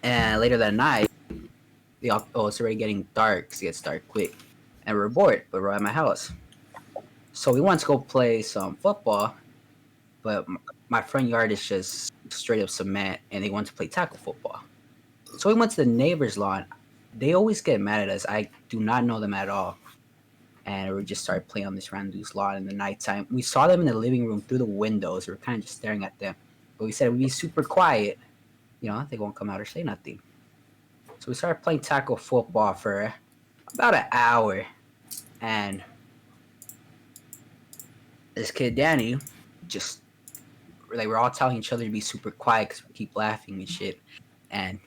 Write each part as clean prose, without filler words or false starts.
And later that night, it's already getting dark. 'Cause it gets dark quick, and we're bored, but we're at my house. So we want to go play some football, but my front yard is just straight up cement, and they want to play tackle football. So we went to the neighbor's lawn. They always get mad at us. I do not know them at all. And we just started playing on this random dude's lawn in the nighttime. We saw them in the living room through the windows. We were kind of just staring at them. But we said we'd be super quiet. They won't come out or say nothing. So we started playing tackle football for about an hour. And this kid, Danny, just, like, we're all telling each other to be super quiet because we keep laughing and shit. And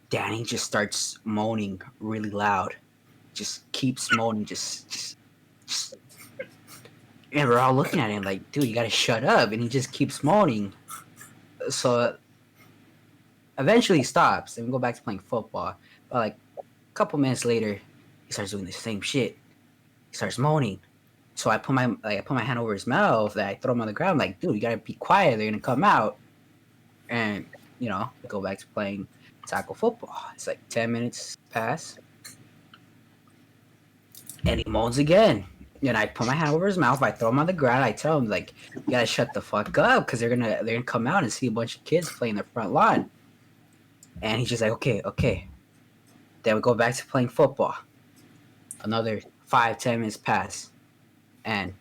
Danny just starts moaning really loud. Just keeps moaning, just and we're all looking at him like, dude, you gotta shut up. And he just keeps moaning. So eventually he stops and we go back to playing football. But like a couple minutes later, he starts doing the same shit. He starts moaning. So I put my hand over his mouth and I throw him on the ground, like, dude, you gotta be quiet, they're gonna come out. And go back to playing tackle football. It's like 10 minutes pass. And he moans again. And I put my hand over his mouth. I throw him on the ground. I tell him, like, you gotta shut the fuck up because they're gonna come out and see a bunch of kids playing their front lawn. And he's just like, okay. Then we go back to playing football. Another 5-10 minutes pass. And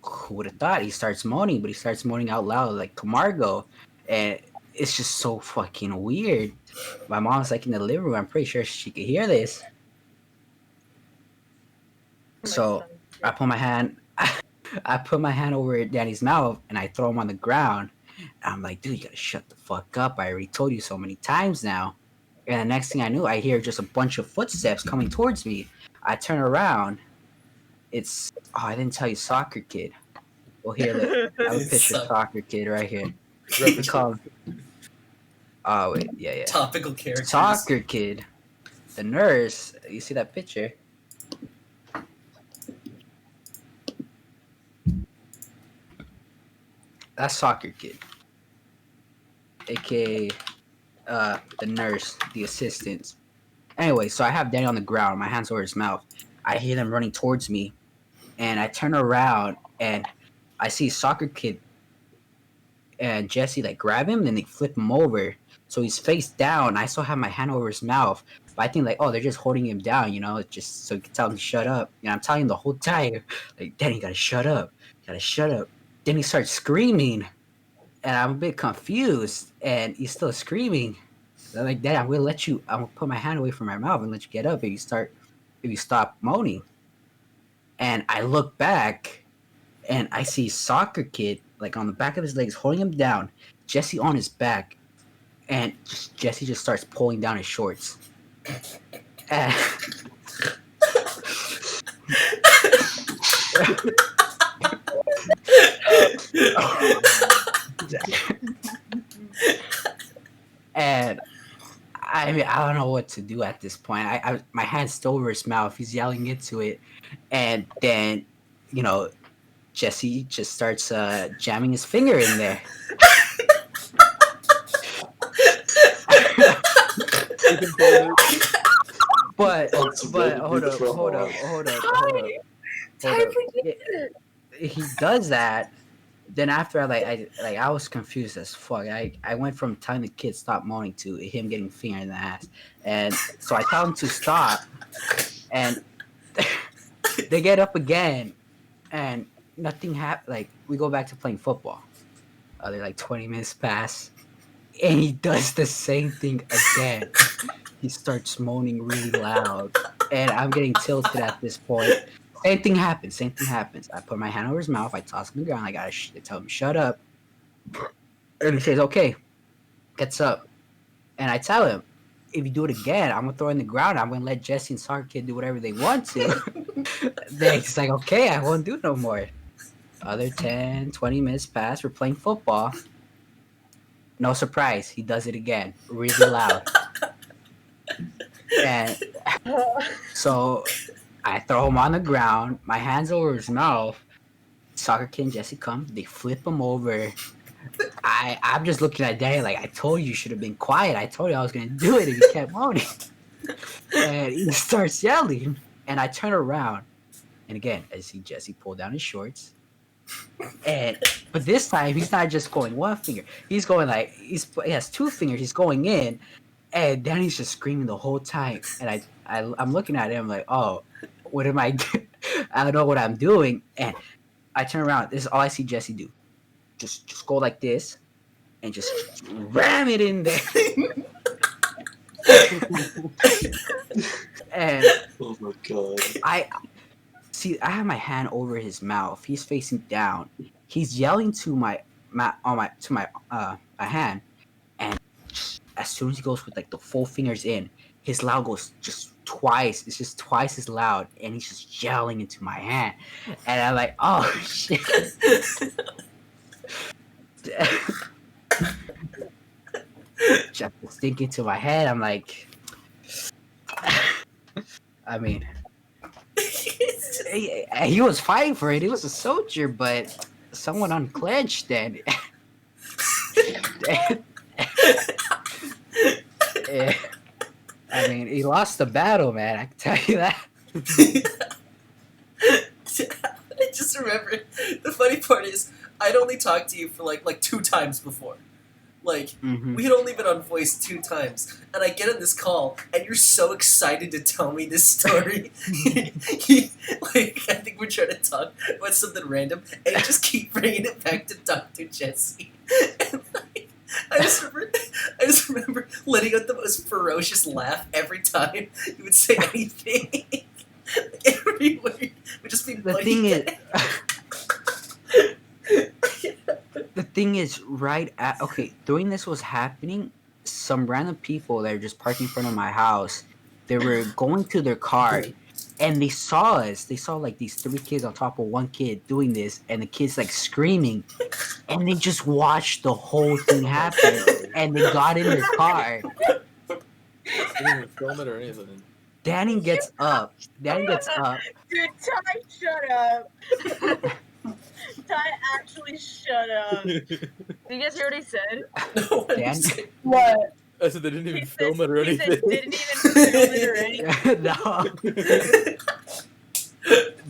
who would have thought? He starts moaning, but he starts moaning out loud like Camargo. And it's just so fucking weird. My mom's like in the living room. I'm pretty sure she could hear this. So I put my hand over Danny's mouth and I throw him on the ground. And I'm like, dude, you gotta shut the fuck up. I already told you so many times now. And the next thing I knew, I hear just a bunch of footsteps coming towards me. I turn around. I didn't tell you, Soccer Kid. Well, here, I have a picture of Soccer Kid right here. Oh, wait, yeah. Topical characters. Soccer Kid. The nurse. You see that picture? That's Soccer Kid, aka the nurse, the assistants. Anyway, so I have Danny on the ground, my hands over his mouth. I hear them running towards me, and I turn around and I see Soccer Kid and Jesse like grab him, and they flip him over, so he's face down. I still have my hand over his mouth, but I think like, oh, they're just holding him down, just so you can tell him to shut up. And I'm telling him the whole time, like, Danny, you gotta shut up, Then he starts screaming, and I'm a bit confused, and he's still screaming. So I'm like, Dad, I'm gonna put my hand away from my mouth and let you get up if you stop moaning. And I look back, and I see Soccer Kid, like, on the back of his legs, holding him down, Jesse on his back, and Jesse just starts pulling down his shorts. And and I mean, I don't know what to do at this point. My hand's still over his mouth. He's yelling into it, and then Jesse just starts jamming his finger in there. but hold up. He does that. Then after I was confused as fuck. I went from telling the kid stop moaning to him getting finger in the ass, and so I tell him to stop, and they get up again, and nothing happened. Like, we go back to playing football. They're like 20 minutes pass, and he does the same thing again. He starts moaning really loud, and I'm getting tilted at this point. Same thing happens. I put my hand over his mouth. I toss him on the ground. I gotta tell him, shut up. And he says, okay, gets up. And I tell him, if you do it again, I'm gonna throw it in the ground. I'm gonna let Jesse and Soccer Kid do whatever they want to. Then he's like, okay, I won't do no more. Other 10, 20 minutes pass. We're playing football. No surprise, he does it again, really loud. And so I throw him on the ground, my hands over his mouth. Soccer Kid and Jesse come, they flip him over. I'm just looking at Danny like, I told you should have been quiet. I told you I was gonna do it if you kept moaning. And he starts yelling, and I turn around, and again I see Jesse pull down his shorts, and but this time he's not just going one finger. He's going like he has two fingers. He's going in, and Danny's just screaming the whole time. And I'm looking at him like, oh, what am I? I don't know what I'm doing. And I turn around. This is all I see Jesse do. Just go like this, and just ram it in there. And Oh my god. I see. I have my hand over his mouth. He's facing down. He's yelling to my hand, and just, as soon as he goes with like the full fingers in, his loud goes just twice. It's just twice as loud, and he's just yelling into my hand, and I'm like, oh shit. Just thinking to my head, I'm like, I mean, he was fighting for it. He was a soldier, but someone unclenched and. I mean, he lost the battle, man. I can tell you that. I just remember the funny part is I'd only talked to you for like 2 times before. Like, Mhm. we had only been on voice 2 times, and I get on this call, and you're so excited to tell me this story. Like, I think we're trying to talk about something random, and you just keep bringing it back to Dr. Jesse. And like, I just remember letting out the most ferocious laugh every time you would say anything. Every word would just be The funny. thing is, the thing is, during this was happening, some random people that are just parked in front of my house, they were going to their car, and they saw us. They saw like these 3 kids on top of one kid doing this, and the kids like screaming, and they just watched the whole thing happen, and they got in their car. They didn't even film it or anything. Danny gets up. Dude, Ty, shut up. Ty, actually shut up. Did you guys hear what he said? No one Dan- said- What? I said they didn't even He film it or He anything. said didn't even film it or anything. No.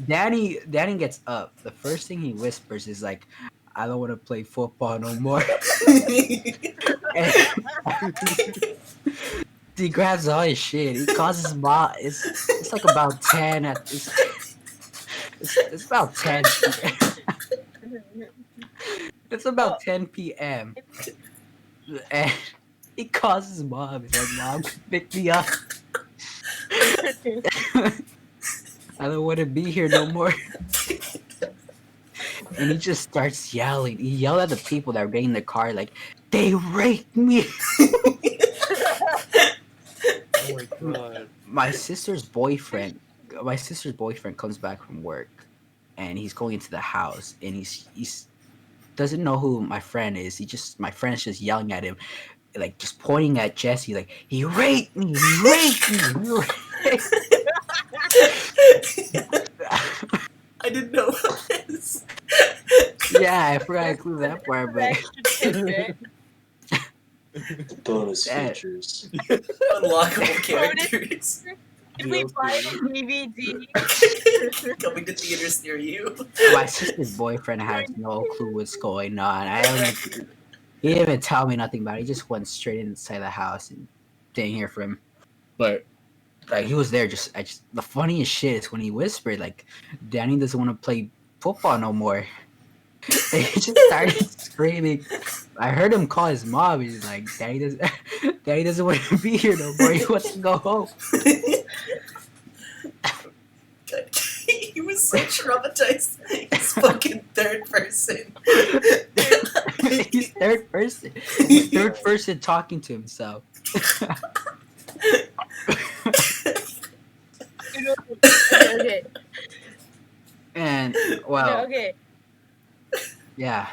Danny gets up. The first thing he whispers is like, I don't want to play football no more. And he grabs all his shit. He calls his mom. It's like about 10 at it's about 10. It's about 10 p.m. And he calls his mom. He's like, Mom, pick me up. I don't want to be here no more. And he just starts yelling. He yelled at the people that were getting in the car, like, they raped me. Oh my god. My sister's boyfriend comes back from work, and he's going into the house, and he's doesn't know who my friend is. My friend's just yelling at him, like just pointing at Jesse, like, he raped me, he raped me, he raped me. I didn't know about this. Yeah, I forgot to include that part, but Extra tidbit. Bonus That- features. Unlockable characters Did we buy a DVD? coming to theaters near you. my sister's boyfriend has no clue what's going on. He didn't even tell me nothing about it. He just went straight inside the house and didn't hear from him. But like, he was there. The funniest shit is when he whispered, like, Danny doesn't want to play football no more. And he just started screaming. I heard him call his mom. He's like, Danny doesn't want to be here no more. He wants to go home. God, he was so traumatized. He's fucking third person. He's third person. He's third person talking to himself. Okay. And well, Okay. yeah.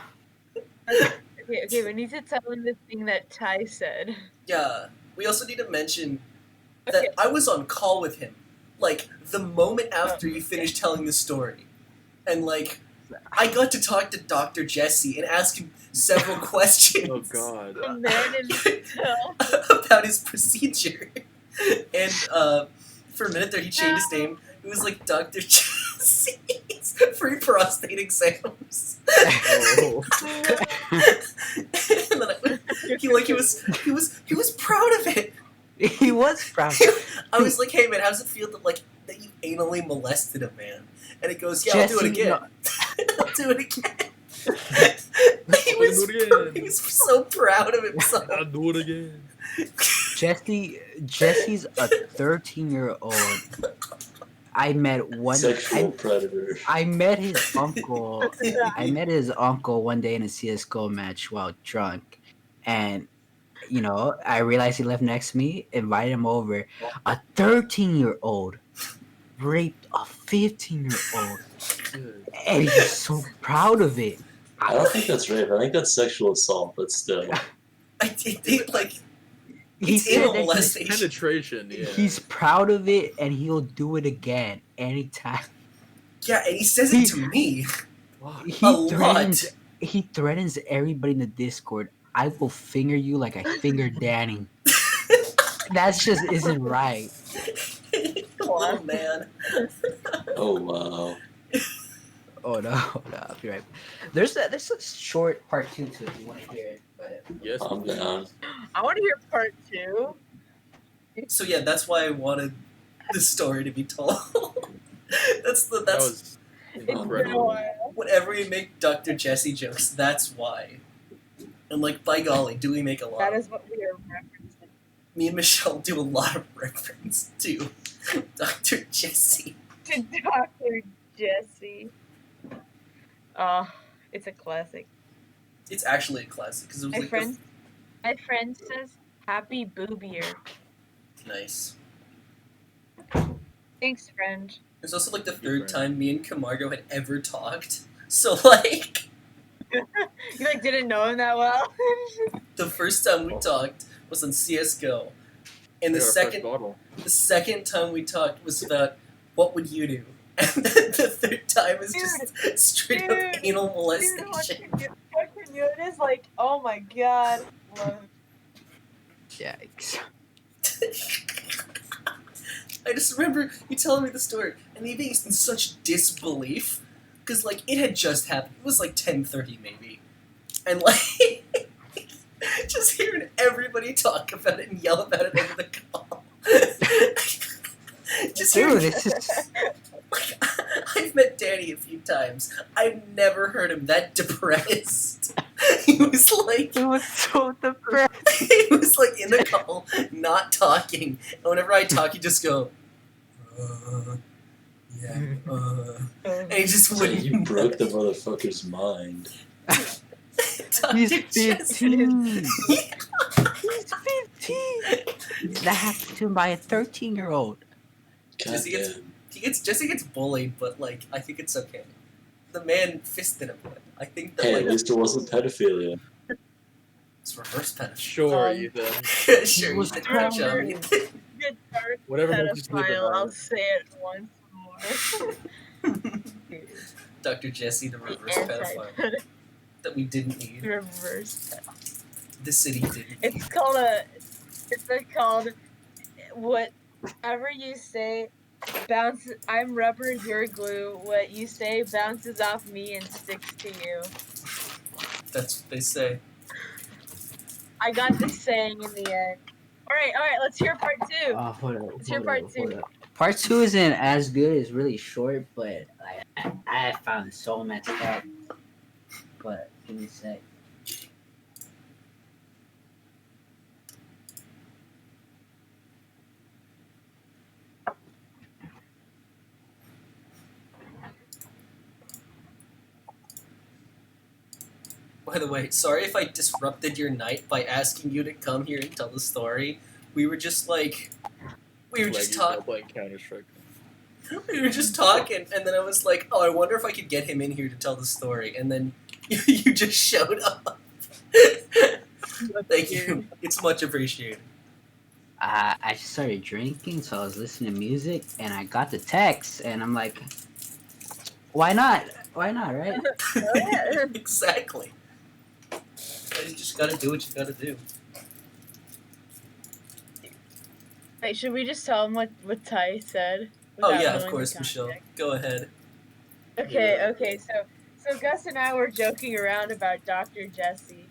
Okay. We need to tell him the thing that Ty said. Yeah, we also need to mention that I was on call with him, like, the moment after you finished telling the story. And, like, I got to talk to Dr. Jesse and ask him several questions. Oh god. The man himself. about his procedure. And for a minute there, he changed his name. It was like Dr. Jesse's free prostate exams. Oh. And then he was proud of it. He was proud. I was like, hey man, how does it feel that you anally molested a man? And he goes, yeah, I'll do it Jesse, again. no. I'll do it again. Do it again. He was so proud of himself. I'll do it again. Jesse's a 13-year-old. I met one. Sexual predator. I met his uncle. I met his uncle one day in a CS:GO match while drunk, and I realized he lived next to me. Invited him over. A 13-year-old raped a 15-year-old, Dude. and he's so proud of it. I don't think that's rape. I think that's sexual assault, but still. I think like He it's said anal that molestation. Penetration, yeah. he's proud of it, and he'll do it again anytime. Yeah, and he says it to me. Fuck. He A lot. threatens everybody in the Discord. I will finger you like I fingered Danny. That just isn't right. Oh man. Oh wow. Oh no, I'll be right. There's a short part 2 to it if you want to hear it. But Yes. I'm down. I want to hear part 2. So yeah, that's why I wanted the story to be told. that's That that's was It's been a incredible. while. whenever we make Dr. Jesse jokes, that's why. And like, by golly, do we make a lot? That is what we are referencing. Me and Michelle do a lot of reference to Dr. Jesse. To Dr. Jesse. It's a classic. It's actually a classic because it was My like friend says, "Happy boob year." nice. Thanks, friend. It's also like the Your third friend. time me and Camargo had ever talked. So like, You like didn't know him that well. the first time we talked was on CS:GO, and I the got a fresh bottle. second time we talked was about what would you do, and then the third time is just straight up Dude. anal Dude, molestation. what you is like, oh my god. Love. yikes. I just remember you telling me the story and me being in such disbelief because like it had just happened. It was like 10:30 maybe, and like just hearing everybody talk about it and yell about it over the call. Just hearing, Dude, this is like, I've met Danny a few times. I've never heard him that depressed. He was like. it was so depressed. He was like in the call, not talking. And whenever I talk, he just go, yeah, and he just So wouldn't. you broke the motherfucker's mind. Dr. He's Jesse. 15. He's 15. That happened to him by a 13-year-old. God Jesse gets- damn. Jesse gets bullied, but like I think it's okay. The man fisted him. I think that Hey, at like least it wasn't pedophilia. it's reverse penetration. Sure, Um, Ethan. Sure, He was you did a proud good job. of You it. did. Good dark Whatever makes you sleep at pedophile. I'll night. say it once more. Dr. Jesse, the reverse pedophile Anti- that we didn't need. reverse. The city didn't. It's called a. It's like called whatever you say. Bounce. I'm rubber. You're glue. What you say bounces off me and sticks to you. That's what they say. I got this saying in the end. All right. Let's hear part 2. Hold up, It's your hold part up, two. hold up. Part 2 isn't as good. It's really short, but I found so much stuff. But give me a sec. By the way, sorry if I disrupted your night by asking you to come here and tell the story. We were just like, we were just talking. Playing Counter-Strike. We were just talking, and then I was like, "Oh, I wonder if I could get him in here to tell the story." And then you just showed up. Thank you. It's much appreciated. I just started drinking, so I was listening to music, and I got the text, and I'm like, why not? Why not, right? yeah. Exactly. You just gotta do what you gotta do. Wait, should we just tell him what Ty said? Oh without yeah, of knowing the course, Michelle. context? Go ahead. Okay, Yeah. okay, so Gus and I were joking around about Dr. Jesse,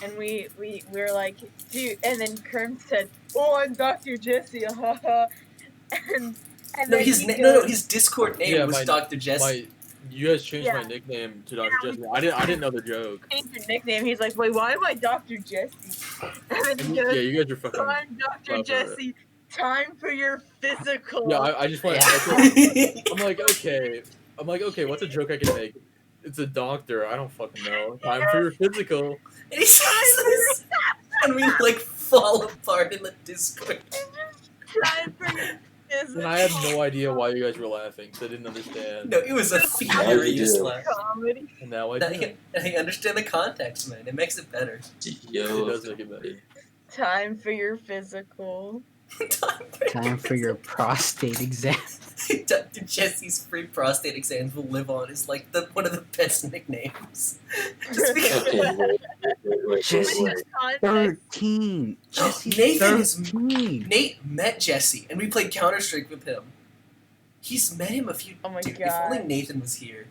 and we were like, dude, and then Kern said, "Oh, I'm Dr. Jesse," haha, and No, then his he no, goes, his Discord name Yeah, was my- Dr. Jesse. You guys changed my Yeah. nickname to Dr. Jesse. I didn't know the joke. change your nickname. He's like, "Wait, why am I Dr. Jesse?" And then he Yeah, goes, you guys are fucking. "Oh, I'm Dr. clever. Jesse. Time for your physical." Yeah, I just want. Yeah. I'm like, okay. What's a joke I can make? It's a doctor. I don't fucking know. Time for your physical. And he says this, and we like fall apart in the Discord. Time for your physical. And I had no idea why you guys were laughing, so I didn't understand. No, it was a Now you furious do. laugh. Comedy. And now I Now do. I understand the context, man. It makes it better. It Yo, does make it better. Time for your physical. Time for your prostate exam. Dr. Jesse's free prostate exams will live on is like one of the best nicknames. Just because okay, wait. Jesse. Context. 13. Jesse's Nathan is- 13. Nate met Jesse, and we played Counter Strike with him. He's met him a few. Oh my Dude, if God. only Nathan was here.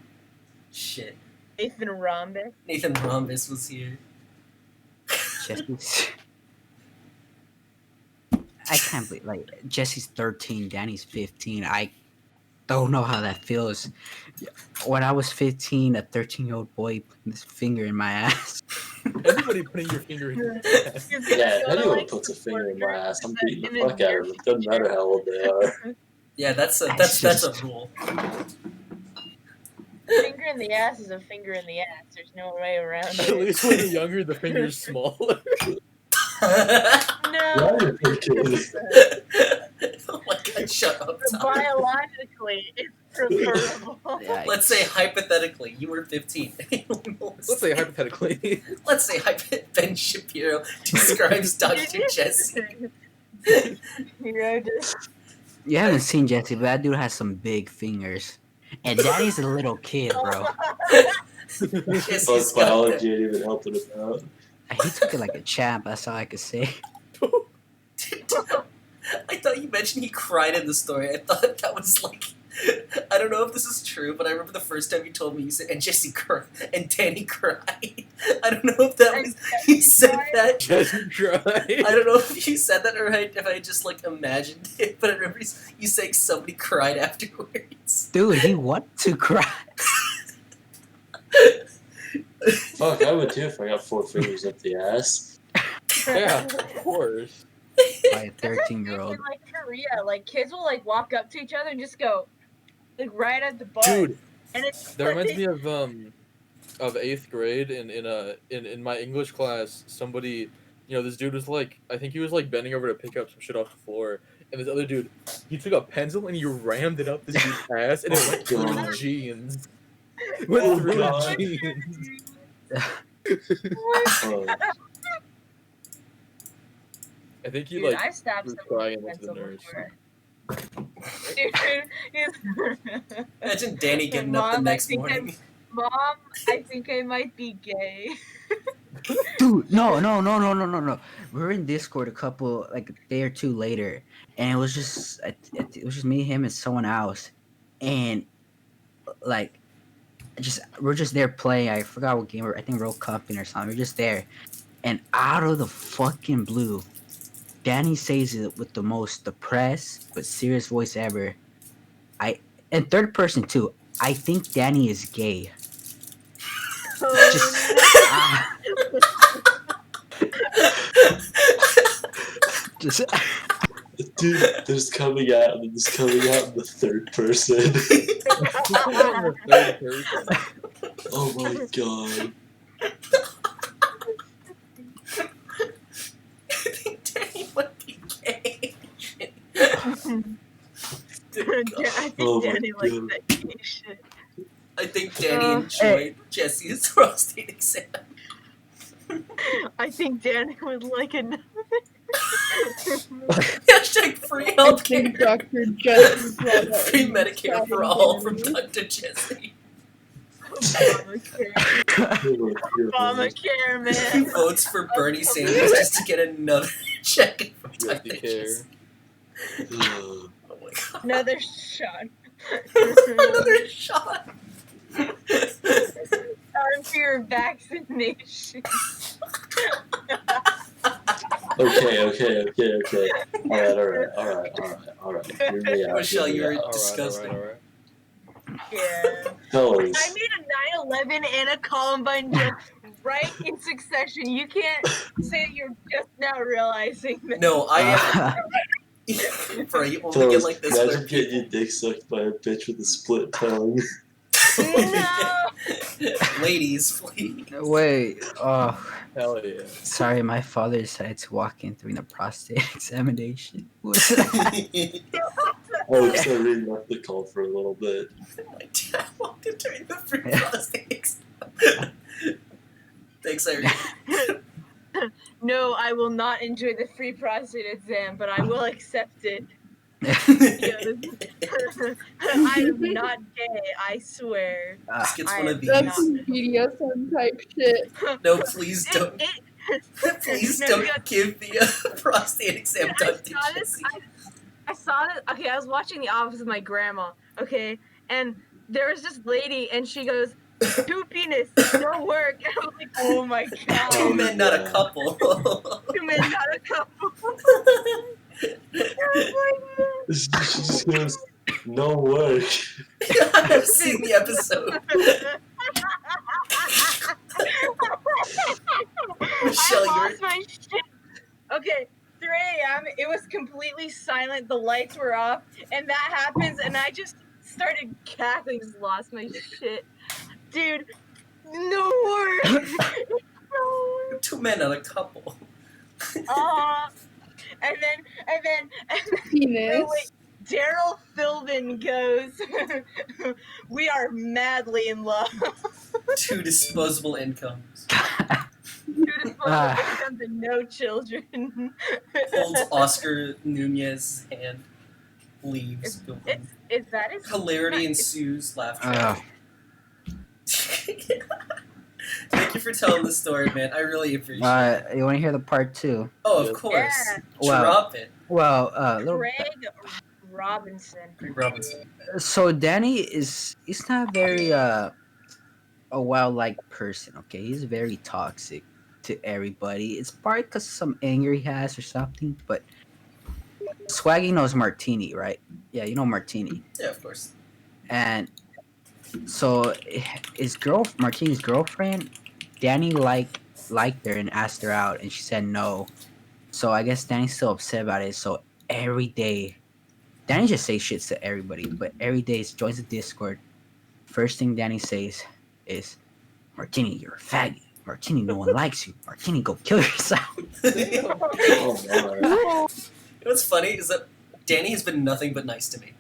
Shit, Nathan Rhombus. Nathan Rhombus was here. Jesse's. I can't believe, like, Jesse's 13, Danny's 15. I don't know how that feels. When I was 15, a 13-year-old boy put his finger in my ass. Everybody putting your finger in your ass. He's gonna Yeah, go to, anyone like, puts a support finger in my group ass, I'm and beating the in his fuck out of them. Doesn't matter how old they are. Yeah, that's a That's that's a just- rule. Finger in the ass is a finger in the ass. There's no way around At it. least when you're younger, the finger's smaller. No. Why are you thinking? Oh my God, shut up, Tom. Biologically, it's preferable. Yeah, Let's say hypothetically, you were 15. Let's say hypothetically. Let's say Ben Shapiro describes Dr. Jesse. Hero just you haven't seen Jesse, but that dude has some big fingers. And Danny's a little kid, bro. Jesse's Fuck got biology ain't even helping him out. He took it like a champ, that's all I could say. that. I thought you mentioned he cried in the story. I thought that was like, I don't know if this is true, but I remember the first time you told me you said, and Jesse cried, and Danny cried. I don't know if that was, you said that. Jesse cried. I don't know if you said that or if I just like imagined it, but I remember you saying somebody cried afterwards. Dude, he wanted to cry. Fuck, I would too if I got 4 fingers up the ass. Yeah, of course. By a 13-year-old. in like Korea, like kids will like walk up to each other and just go like right at the butt. Dude, and it's that like, reminds me of 8th grade in my English class. Somebody, this dude was like, I think he was like bending over to pick up some shit off the floor, and this other dude, he took a pencil and he rammed it up this dude's ass, and it went through God. his jeans. Went Oh, through God. his jeans. Oh, I think he Dude, like I stabbed was someone crying with a into the pencil nurse. before. Dude, Imagine Danny getting up the Mom, next I think morning. Mom, I think I might be gay. Dude, no. We were in Discord a couple, like a day or two later, and it was just me, him, and someone else, and like, we're just there playing. I forgot what game. I think World Cupping or something. We're just there, and out of the fucking blue, Danny says it with the most depressed but serious voice ever. And third person too. I think Danny is gay. Just just dude, there's coming out in the 3rd person. Third person. Oh my god. I think Danny might be gay. I think Oh my Danny likes God. that gay shit. I think Danny enjoyed Jesse's prostate exam. I think Danny would like another. Hashtag free healthcare. Dr. Jesse Free Medicare for all from Dr. Jesse. Obamacare, He man. votes for Bernie Sanders just to get another check from USD care. Oh my god. Another shot. Another shot. Time for your vaccination. Okay. All right. Hear me out. Michelle, hear me you're out. disgusting. Alright. Yeah. Fellas, I made a 9/11 and a Columbine joke right in succession. You can't say you're just now realizing that. No, I am. Uh, Bro, you only get like this imagine where getting people. your dick sucked by a bitch with a split tongue. No. Ladies, please. wait. Oh, Hell yeah. sorry. My father decided to walk in during the prostate examination. What's that? Oh, because I re-left the call for a little bit. My dad walked in during the free prostates. Thanks, Irene. No, I will not enjoy the free prostate exam, but I will accept it. I am not gay, I swear. This gets I one of am these. not. That's some BDSM type shit. No, please don't. Please No, don't yeah. give the prostate exam I done to saw this. Jesse. I saw it. Okay, I was watching The Office with my grandma. Okay, and there was this lady, and she goes, "Two penis, no work." And I was like, "Oh my Two god, men, not a yeah. couple. two men, not a couple." She just goes, no work. I've seen the episode. Michelle, I you're. lost my shit. Okay, 3 a.m. It was completely silent. The lights were off, and that happens, and I just started cackling. Just lost my shit, dude. No work. No work. Two men, not a couple. And then Penis. wait, Daryl Philbin goes, "We are madly in love." Two disposable incomes. Comes and no children. Holds Oscar Nunez's hand. Leaves. Is that his? Hilarity ensues. Laugh Uh, track. Thank you for telling the story, man. I really appreciate it. you want to hear the part 2? Oh, of Yes. course. Yeah. Well- Drop it. Well, little. Craig Robinson. Craig Robinson. So Danny he's not very a wild-like person. Okay, he's very toxic to everybody. It's probably because some anger he has or something. But Swaggy knows Martini, right? Yeah, you know Martini. Yeah, of course. And so Martini's girlfriend, Danny liked her and asked her out, and she said no. So I guess Danny's still upset about it. So every day, Danny just says shit to everybody, but every day he joins the Discord. First thing Danny says is, "Martini, you're a faggot. Martini, no one likes you. Martini, go kill yourself." Oh, my. What's funny is that Danny has been nothing but nice to me.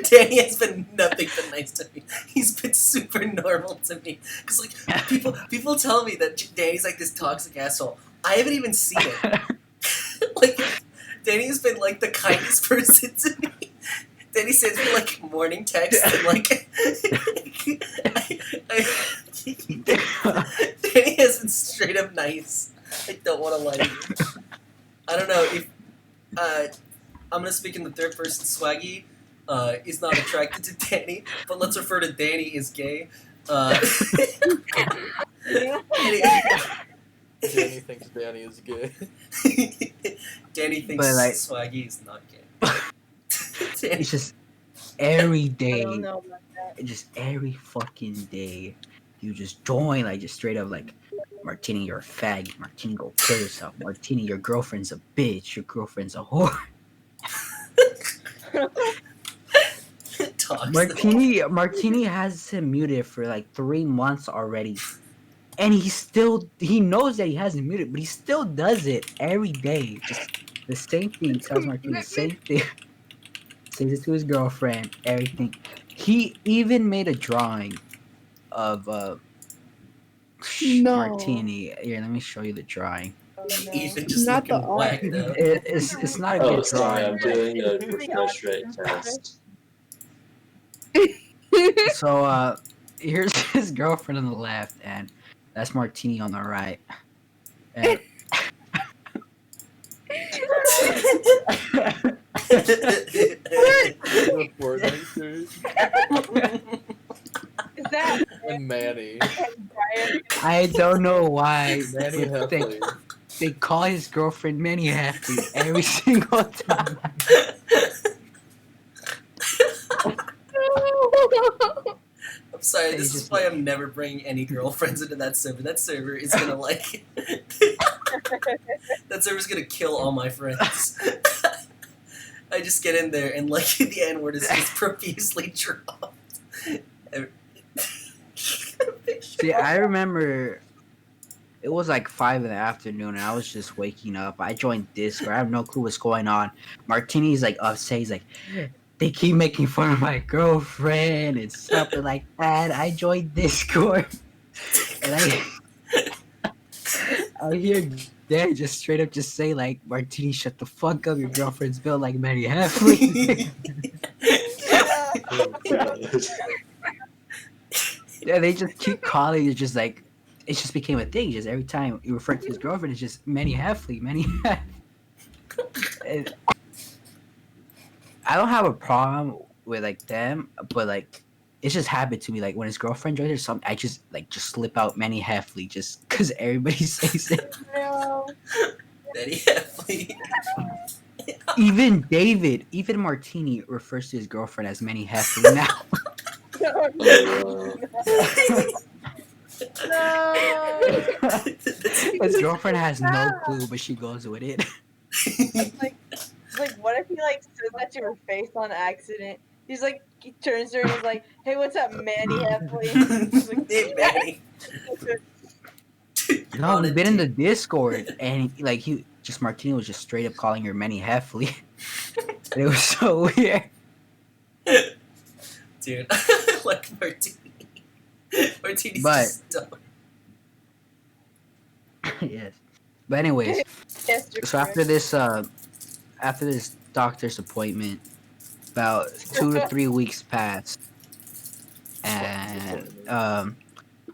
Danny has been nothing but nice to me. He's been super normal to me. Cause like people tell me that Danny's like this toxic asshole. I haven't even seen it. Like Danny has been like the kindest person to me. Danny sends me like morning texts and like Danny has been straight up nice. I don't want to lie to you. I don't know if I'm gonna speak in the third person. Swaggy is not attracted to Danny, but let's refer to Danny as gay. Danny thinks Danny is gay. Danny thinks But, like- Swaggy is not gay. Danny, It's just every I day, don't know about that. just every fucking day, you just join like just straight up like, "Martini, you're a faggot. Martini, go kill yourself. Martini, your girlfriend's a bitch. Your girlfriend's a whore." talks. Martini has him muted for like 3 months already, and he knows that he has him muted, but he still does it every day. Just the same thing. He tells Martini the same thing. Says it to his girlfriend. Everything. He even made a drawing of No. Martini. Here, let me show you the drawing. Oh, no. Ethan just Not the looking art. whacked out. It's not a Oh, good sorry, drawing. I'm doing a refresh rate test. So here's his girlfriend on the left, and that's Martini on the right. And The Fortnite shirt. Is that And Manny. Brian? I don't know why Manny but Heffley. they call his girlfriend Manny Heffley every single time. I'm sorry, They this is just- why I'm never bringing any girlfriends into that server. That server is gonna like. That server's gonna kill all my friends. I just get in there and like the N word is just profusely dropped. See, I remember it was like 5 in the afternoon, and I was just waking up. I joined Discord. I have no clue what's going on. Martini's like upset. He's like, they keep making fun of my girlfriend and something like that. I joined Discord, and I hear Dad just straight up just say like, Martini, shut the fuck up. Your girlfriend's built like Manny Heffley. Oh, God. Yeah, they just keep calling. It's just like it just became a thing. Just every time you refer to his girlfriend, it's just Manny Heffley, Manny. And I don't have a problem with like them, but like it's just happened to me. Like when his girlfriend joins or something, I just slip out Manny Heffley just because everybody says it. No. Daddy Heffley. Even Martini refers to his girlfriend as Manny Heffley now. Oh, No. His girlfriend has no clue, but she goes with it. Like, what if he like says that to her face on accident? He's like, he turns to her and he's like, "Hey, what's up, Manny Heffley?" She's like, Hey, Manny. No, we've been in the Discord, and he just Martini was just straight up calling her Manny Heffley. It was so weird. Dude, I like Martini. Martini's But- just dumb. Yes. But anyways, Yes, so after this doctor's appointment, about 2 to 3 weeks passed, and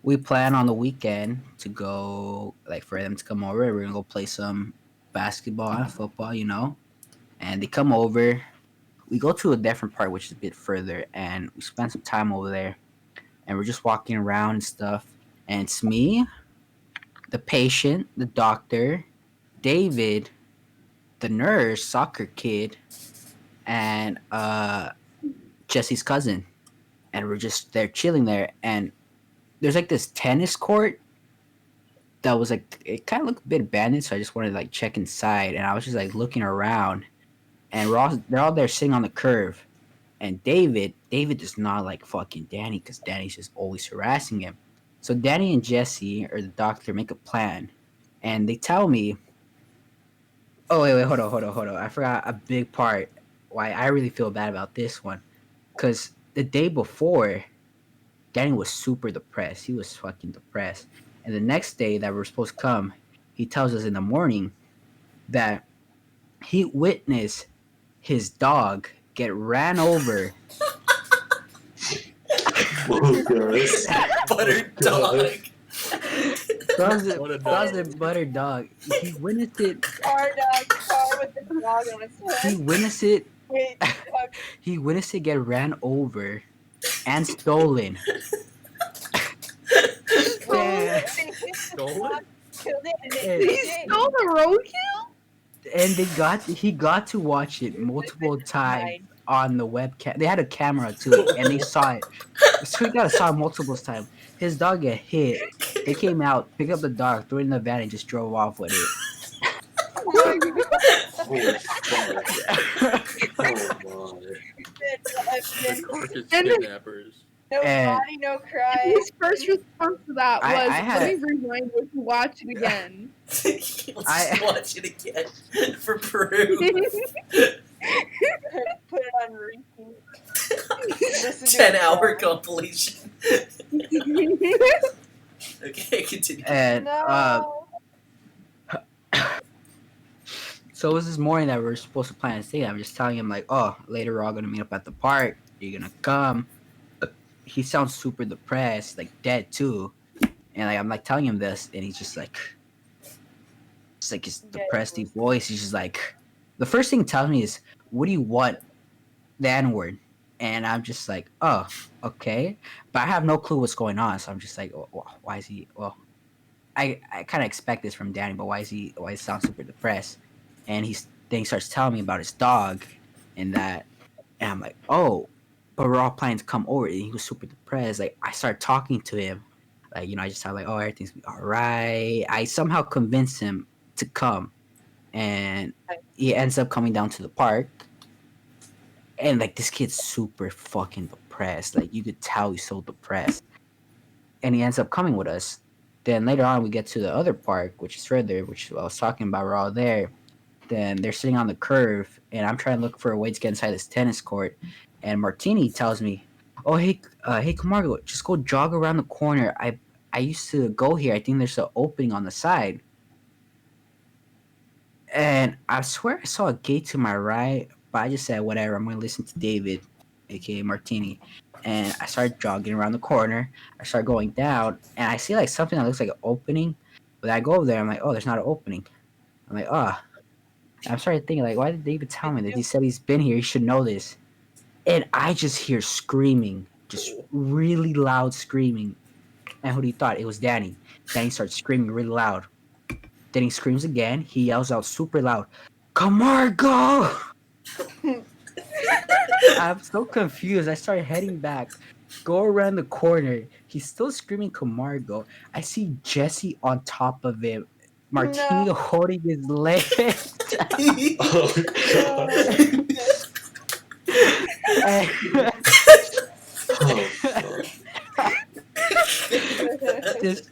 we plan on the weekend to go, like, for them to come over. We're gonna go play some basketball and football, and they come over. We go to a different part, which is a bit further, and we spend some time over there, and we're just walking around and stuff. And it's me, the patient, the doctor, David, the nurse, soccer kid, and Jesse's cousin. And we're just there chilling there, and there's like this tennis court that was like, it kind of looked a bit abandoned, so I just wanted to like check inside, and I was just like looking around, and they're all there sitting on the curve, and David does not like fucking Danny because Danny's just always harassing him. So Danny and Jesse or the doctor make a plan, and they tell me, oh wait, hold on, I forgot a big part why I really feel bad about this one, because the day before, Danny was super depressed. He was fucking depressed. And the next day that we're supposed to come, he tells us in the morning that he witnessed his dog get ran over. oh, gosh. Buttered God. dog. What a Doesn't butter dog. He witnessed it. car with the dog on its He head. witnessed it. Wait, fuck. He witnessed it get ran over and stolen. Yeah. Stolen? Killed it and Hey. it He stole the roadkill? And he got to watch it multiple times on the webcam. They had a camera too, and they saw it. So we saw it multiple times. His dog get hit. They came out, picked up the dog, threw it in the van, and just drove off with it. Oh, fuck. Oh, my. The Carcass And- kidnappers. No And- body, no cry. His first response to that was, I had- let me rewind it to watch it again. Let's I- just watch it again for proof. Put it on repeat. Listen to it 10-hour again. compilation. Okay, continue. And No. so it was this morning that we were supposed to plan to stay. I'm just telling him like, oh, later we're all gonna meet up at the park. You're gonna come. he sounds super depressed, like dead too. And like I'm like telling him this, and he's just like, it's like his Yeah, depressed voice. He's just like, the first thing he tells me is, "What do you want?" The N word, and I'm just like, "Oh, okay," but I have no clue what's going on. So I'm just like, "Why is he?" Well, I kind of expect this from Danny, but why is he? Why he sounds super depressed? And then he starts telling me about his dog, and that, and I'm like, "Oh," but we're all planning to come over, and he was super depressed. Like I started talking to him, like I just tell like, "Oh, everything's gonna be all right." I somehow convinced him to come, and he ends up coming down to the park. And like this kid's super fucking depressed. Like you could tell he's so depressed. And he ends up coming with us. Then later on we get to the other park, which is further, which I was talking about, we're all there. Then they're sitting on the curve and I'm trying to look for a way to get inside this tennis court. And Martini tells me, "Oh hey Camargo, just go jog around the corner. I used to go here. I think there's an opening on the side." And I swear I saw a gate to my right, but I just said, whatever, I'm going to listen to David, aka Martini. And I started jogging around the corner. I started going down, and I see like something that looks like an opening. But I go over there, I'm like, oh, there's not an opening. I'm like, oh. I'm starting thinking, like, why did David tell me that? He said he's been here. He should know this. And I just hear screaming, just really loud screaming. And who do you thought? It was Danny. Danny starts screaming really loud. Then he screams again. He yells out super loud, "Camargo!" I'm so confused. I start heading back, go around the corner. He's still screaming Camargo. I see Jesse on top of him, Martini No. holding his leg. Oh god. and, Oh fuck. this,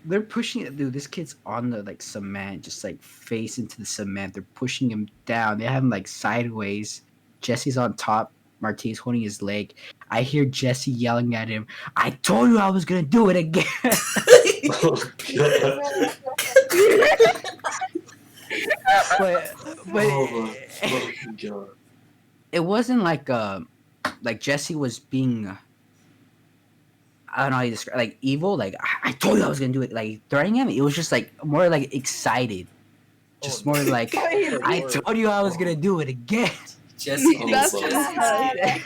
they're pushing it, dude. This kid's on the like cement, just like face into the cement. They're pushing him down. They have him like sideways. Jesse's on top. Martini's holding his leg. I hear Jesse yelling at him, "I told you I was gonna do it again." Oh god. but Oh my fucking god. it wasn't like Jesse was being I don't know how you describe like evil. Like I told you I was gonna do it. Like threatening him. It was just like more like excited. Just more like I told you I was gonna do it again. Jesse Oh, thinks fuck. Jesse.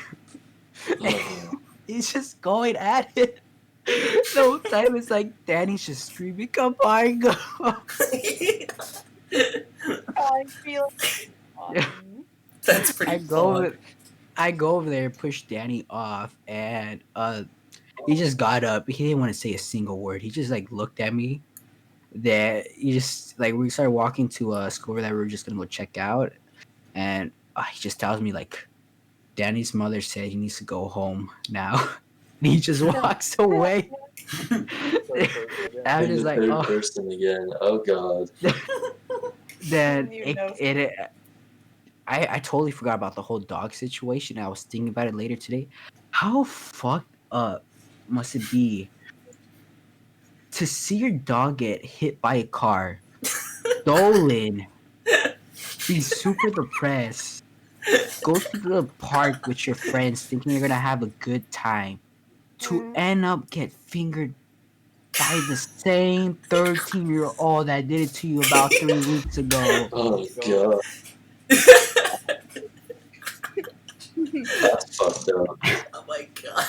Oh. He's just going at it. The whole time it's like Danny's just screaming, "Come on, go!" I feel. That's pretty I go, fun. I go over there, push Danny off, and he just got up. He didn't want to say a single word. He just like looked at me. That he just like we started walking to a school that we were just gonna go check out, and he just tells me like Danny's mother said he needs to go home now. And he just walks away. I'm In just the like, third oh. person again. Oh god. Then You know. I totally forgot about the whole dog situation. I was thinking about it later today. How fucked up must it be to see your dog get hit by a car, stolen, be super depressed, go to the park with your friends thinking you're gonna have a good time, to end up get fingered by the same 13-year-old that did it to you about 3 weeks ago. Oh god. That's fucked up. Oh my god.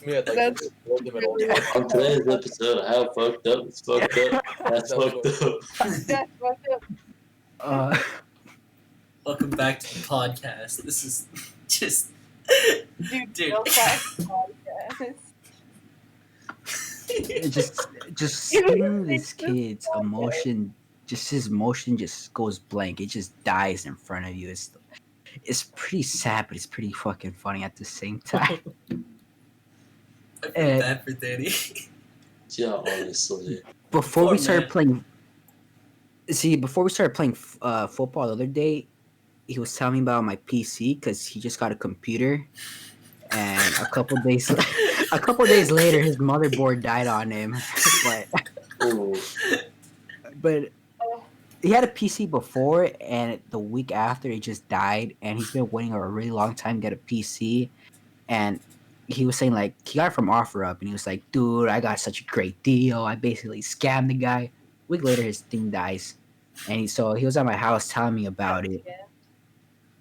Me, I That's told him at all. really On today's episode of How Fucked Up It's Fucked Up, that's That's fucked what- up. That's what's up. Uh, Welcome back to the podcast. This is just. Dude. No facts podcast. it just seeing this kid's emotion, just his emotion just goes blank. It just dies in front of you. It's pretty sad, but it's pretty fucking funny at the same time. I feel bad for Danny. Yeah, honestly. Before Poor we started man. playing, before we started playing football the other day, he was telling me about my PC because he just got a computer, and a couple days later, his motherboard died on him. but Ooh. but he had a PC before, and the week after, it just died, and he's been waiting a really long time to get a PC, and he was saying like he got it from OfferUp, and he was like, "Dude, I got such a great deal. I basically scammed the guy." A week later, his thing dies, and he was at my house telling me about it.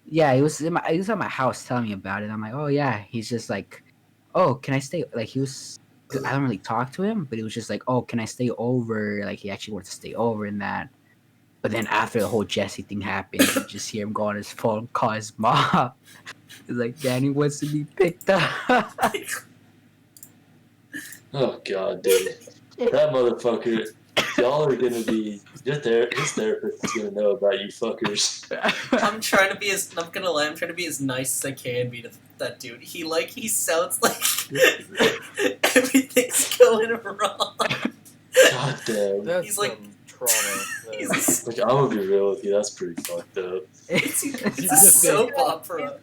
Yeah, he was at my house telling me about it. I'm like, "Oh yeah." He's just like, "Oh, can I stay?" Like he was. 'Cause I don't really talk to him, but he was just like, "Oh, can I stay over?" Like he actually wanted to stay over and that. But then after the whole Jesse thing happened, you just hear him go on his phone, call his mom. He's like, Danny wants to be picked up. Oh god, dude. That motherfucker. Y'all are gonna be his therapist is gonna know about you fuckers. I'm trying to be as I'm gonna lie, I'm trying to be as nice as I can be to that dude. He sounds like everything's going wrong. God damn. That's He's like- some trauma. He's Like, I'm gonna be real with you, that's pretty fucked up. it's a soap opera.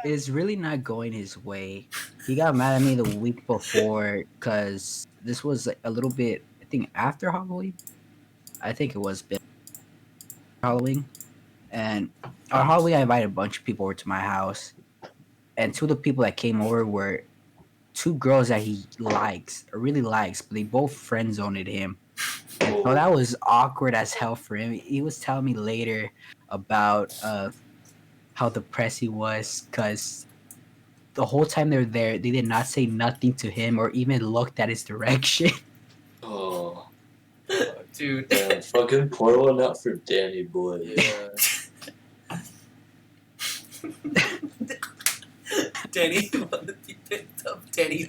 It's really not going his way. He got mad at me the week before because this was like a little bit, I think, after Halloween. I think it was been Halloween. And on Halloween, I invited a bunch of people over to my house. And two of the people that came over were two girls that he likes, or really likes, but they both friend zoned him. And so that was awkward as hell for him. He was telling me later about how depressed he was because the whole time they were there, they did not say nothing to him or even looked at his direction. Oh, Dude. damn. Fucking pour one out for Danny boy. Yeah. Danny wanted to be picked up. Danny's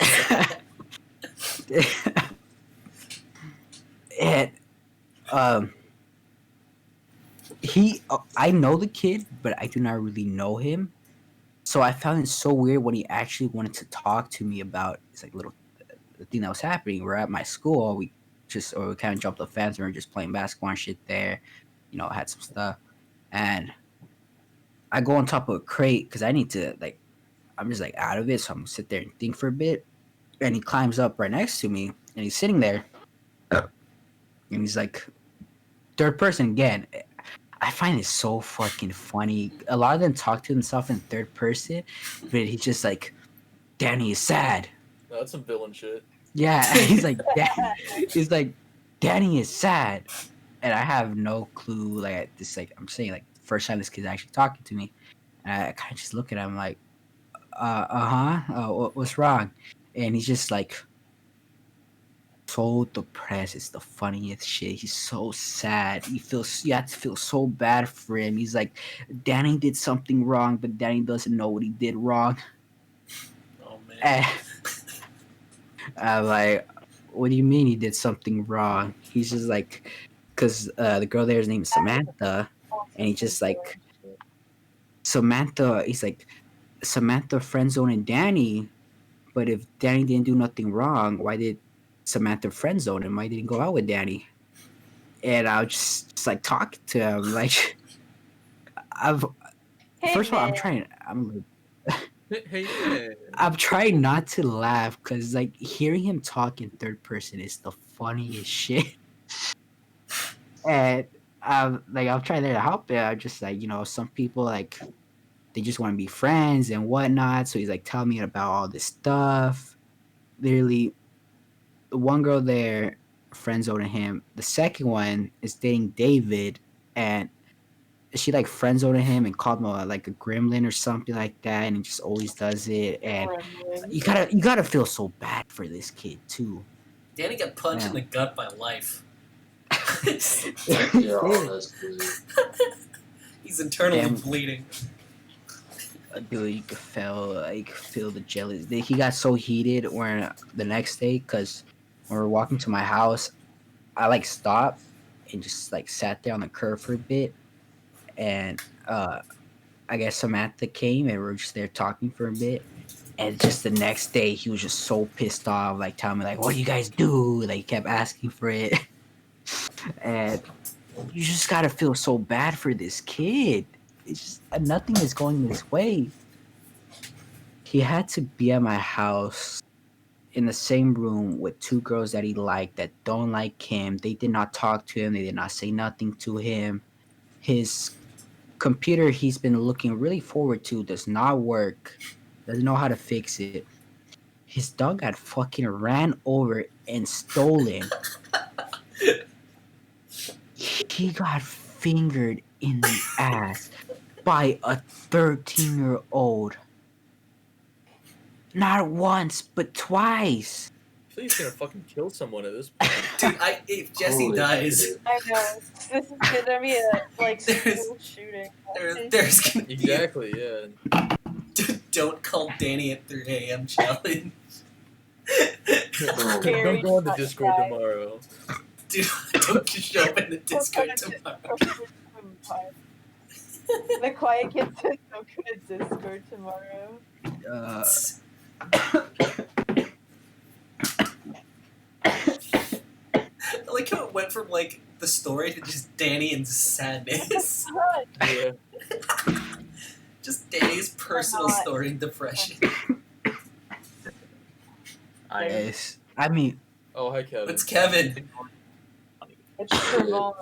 And I know the kid, but I do not really know him. So I found it so weird when he actually wanted to talk to me about it's like little the thing that was happening. We're at my school. We kind of jumped the fence and we are just playing basketball and shit there. You know, had some stuff, and I go on top of a crate because I need to like. I'm just like out of it, so I'm gonna sit there and think for a bit. And he climbs up right next to me, and he's sitting there, and he's like, third person again. I find it so fucking funny. A lot of them talk to themselves in third person, but he's just like, Danny is sad. No, that's some villain shit. Yeah, he's like, he's like, Danny is sad, and I have no clue. Like this, like I'm saying, like the first time this kid's actually talking to me, and I kind of just look at him like, what's wrong? And he's just like, so depressed. It's the funniest shit. He's so sad. You have to feel so bad for him. He's like, Danny did something wrong, but Danny doesn't know what he did wrong. Oh man. And I'm like, what do you mean he did something wrong? He's just like, because the girl there's name is Samantha, and he's just like, Samantha. He's like, Samantha friend zoning Danny, but if Danny didn't do nothing wrong, why did Samantha friend zone him? Why didn't go out with Danny? And I was just like talking to him, like I've Hey, first of all, man. I'm trying not to laugh because like hearing him talk in third person is the funniest shit. And I'm trying to help it. I'm just like, some people like they just want to be friends and whatnot. So he's like telling me about all this stuff. Literally, the one girl there friend zoning him. The second one is dating David, and she like friend zoning him and called him like a gremlin or something like that, and he just always does it. And you gotta feel so bad for this kid too. Danny got punched Yeah. in the gut by life. Yeah, that's crazy. He's internally Damn. bleeding. Dude, you could feel the jealousy. He got so heated when the next day because when we were walking to my house, I like stopped and just like sat there on the curb for a bit, and I guess Samantha came and we were just there talking for a bit. And just the next day, he was just so pissed off, like telling me like, "What do you guys do?" Like, he kept asking for it, and you just gotta feel so bad for this kid. It's just nothing is going his way. He had to be at my house in the same room with two girls that he liked that don't like him. They did not talk to him. They did not say nothing to him. His computer he's been looking really forward to does not work. Doesn't know how to fix it. his dog got fucking ran over and stolen. He got fingered in the ass by a 13-year-old. Not once, but twice. I feel like he's gonna fucking kill someone at this point. Dude, if Jesse Holy dies, shit. I know. This is gonna be a like There's- school shooting. there's gonna be a Exactly, yeah. don't call Danny at 3 a.m. challenge. Oh, Scary Don't go on the fuck Discord guy. tomorrow. Dude, don't just show up in the Discord tomorrow. The quiet kid says don't go to Discord tomorrow. I like how it went from like the story to just Danny and sadness. Yeah. Just Danny's personal not. story and depression. Yes. I mean, Oh, hi, Kevin. It's Kevin. It's Trevon.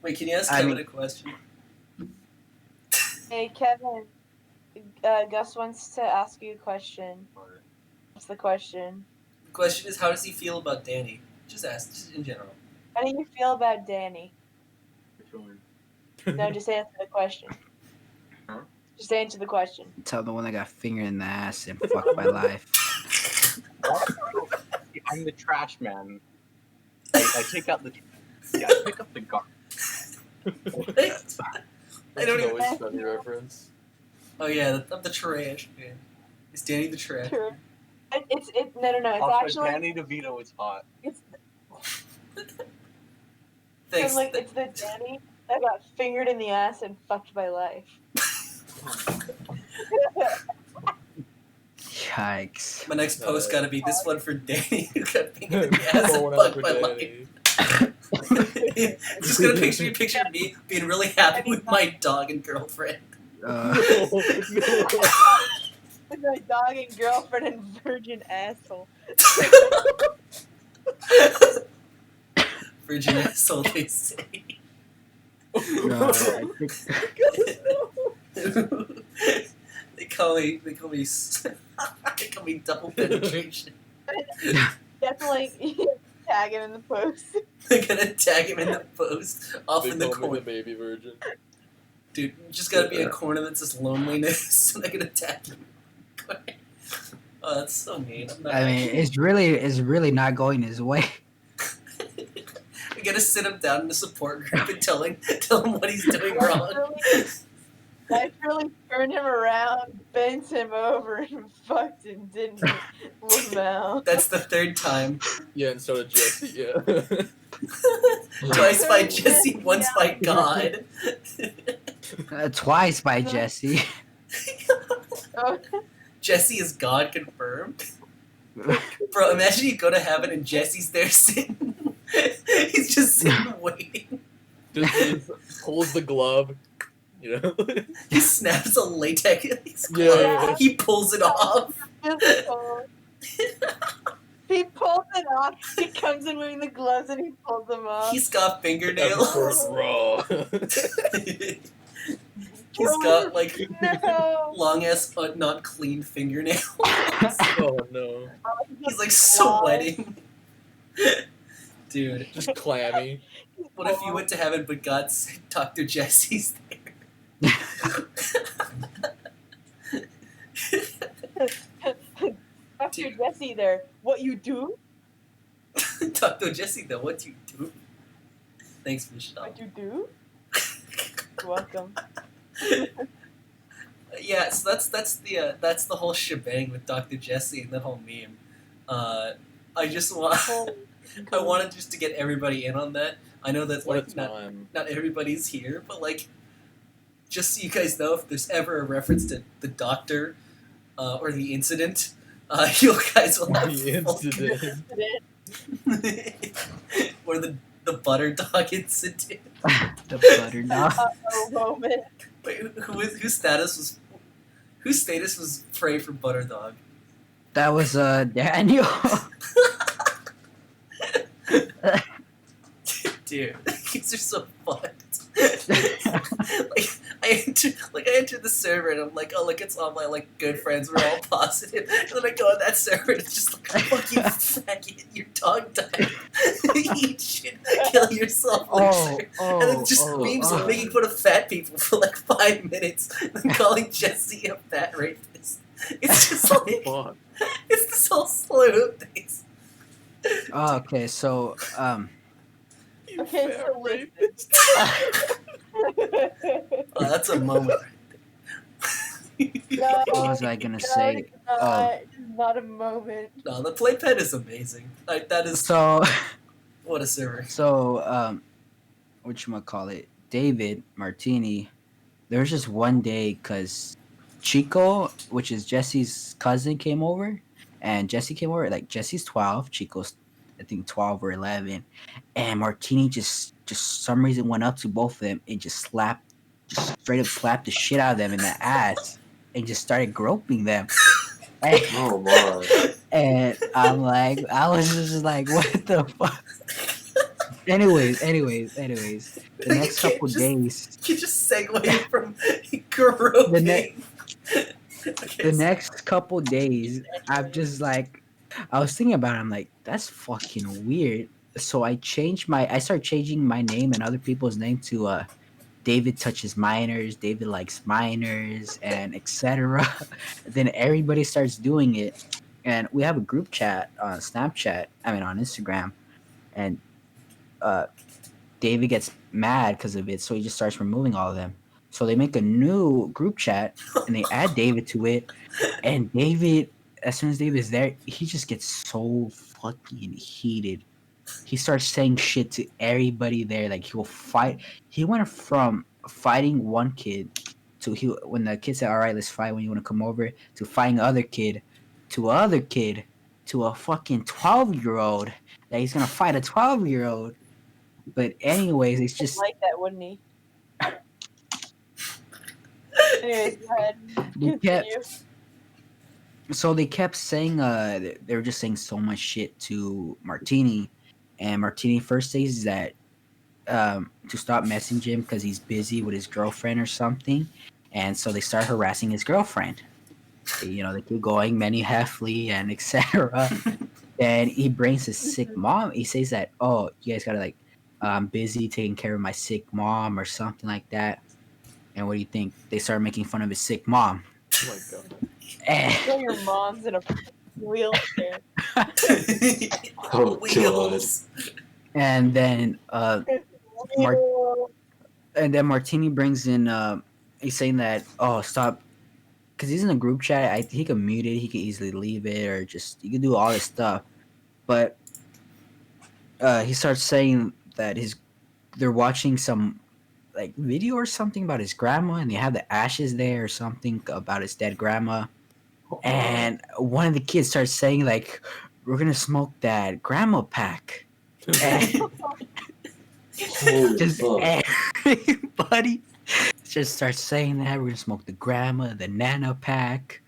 Wait, can you ask I Kevin mean- a question? Hey Kevin, Gus wants to ask you a question. What's the question? The question is, how does he feel about Danny? Just ask, just in general. How do you feel about Danny? No, just answer the question. Huh? Just answer the question. tell the one that got fingered in the ass and fucked by life. I'm the trash man. I take out the. Yeah, I pick up the garbage. What? I don't That's even. always funny reference. Oh yeah, I'm the trash man. Is Danny the trash? True. No. It's Also, actually Danny DeVito is hot. it's Thanks. like it's the Danny that got fingered in the ass and fucked by life. Yikes. My next post gotta be this one for Danny who got fingered in the ass Pour and one out fucked for by life. Danny. Just gonna picture of me being really happy with my dog and girlfriend. With my dog and girlfriend and virgin asshole. Virgin asshole, they say. No, I think they call me they call me double penetration. Definitely tag him in the post. They're gonna tag him in the post off They in the call me corner. the baby virgin. Dude, you just gotta be in a corner that says loneliness and they're gonna tag him. Oh, that's so mean. I'm not I mean, it's really not going his way. we gotta sit him down in a support group and tell him what he's doing wrong. I really turned him around, bent him over, and fucked him, didn't Lamau. That's the third time. Yeah, and so did Jesse, yeah. Twice by Jesse, once by God. Twice by Jesse. Oh, Jesse is God confirmed. Bro, imagine you go to heaven and Jesse's there sitting. He's just sitting waiting. Just pulls the glove, you know? He snaps a latex Yeah. glove. He pulls it off. physical. He pulls it off. He comes in wearing the gloves and he pulls them off. He's got fingernails. Raw. He's got like No. long ass not clean fingernails. Oh no. He's like sweating. Dude, Just clammy. what if you went to heaven but God said Dr. Jesse's there? Dr. Jesse there. What you do? Dr. Jesse though, what do you do? Thanks, Michelle. What you do? You're welcome. Yeah, so that's the whole shebang with Dr. Jesse and that whole meme. I just want I wanted just to get everybody in on that. I know that What a like not time. everybody's here, but like just so you guys know, if there's ever a reference to the doctor or the incident, you guys will have The full- incident. or the butter dog incident. The butter dog. A moment. Wait, whose status was pray for butter dog? That was Daniel. Dude, these are so fucked. I enter the server and I'm like, oh look, it's all my like good friends. We're all positive, and then I go on that server and it's just like, fuck you, faggot, your dog died. Eat shit, kill yourself, loser. And then just memes of making fun of fat people for like 5 minutes, and then calling Jesse a fat rapist. It's just like Fuck. it's this whole slew of things. Oh, okay, so You Okay, fat so listen. rapist. Oh, that's a moment. No, what was I gonna no, say? it's not. It's not a moment. No, the playpen is amazing. Like that is So what a server. whatchamacallit, David Martini, there was just one day because Chico, which is Jesse's cousin, came over, and Jesse came over. Like Jesse's 12, Chico's I think 12 or 11, and Martini just some reason went up to both of them and just straight up slapped the shit out of them in the ass, and just started groping them. And, Oh my. and I'm like, I was just like, what the fuck? Anyways, the You next can't couple just- days, You just segue from groping. the next couple days, I'm just like, I was thinking about it. I'm like, that's fucking weird. So I started changing my name and other people's name to David touches minors, David likes minors, and etc. Then everybody starts doing it, and we have a group chat on Snapchat. I mean on Instagram, and uh, David gets mad because of it, so he just starts removing all of them. So they make a new group chat and they add David to it, and David, as soon as David is there, he just gets so fucking heated. He starts saying shit to everybody there. Like he'll fight. He went from fighting one kid to when the kid said, "All right, let's fight. When you want to come over," to fighting other kid, to a fucking 12-year-old that he's gonna fight a 12-year-old. But anyways, it's He'd just like that, wouldn't he? Anyways, go ahead. they Continue. they kept saying they were just saying so much shit to Martini, and Martini first says that to stop messaging him because he's busy with his girlfriend or something, and so they start harassing his girlfriend. They keep going, many Heffley and etc. And he brings his sick mom. He says that, oh, you guys gotta like, I'm busy taking care of my sick mom or something like that. And what do you think? They start making fun of his sick mom. Oh my god. Kill your mom's in a wheelchair. Oh god. Wheels. And then Martini brings in he's saying that, oh, stop, because he's in a group chat. He can mute it, he can easily leave it, or just he can do all this stuff. But he starts saying that they're watching some like video or something about his grandma, and they have the ashes there or something about his dead grandma. And one of the kids starts saying like, we're gonna smoke that grandma pack. And Holy just fuck. everybody just starts saying that we're gonna smoke the grandma, the nana pack.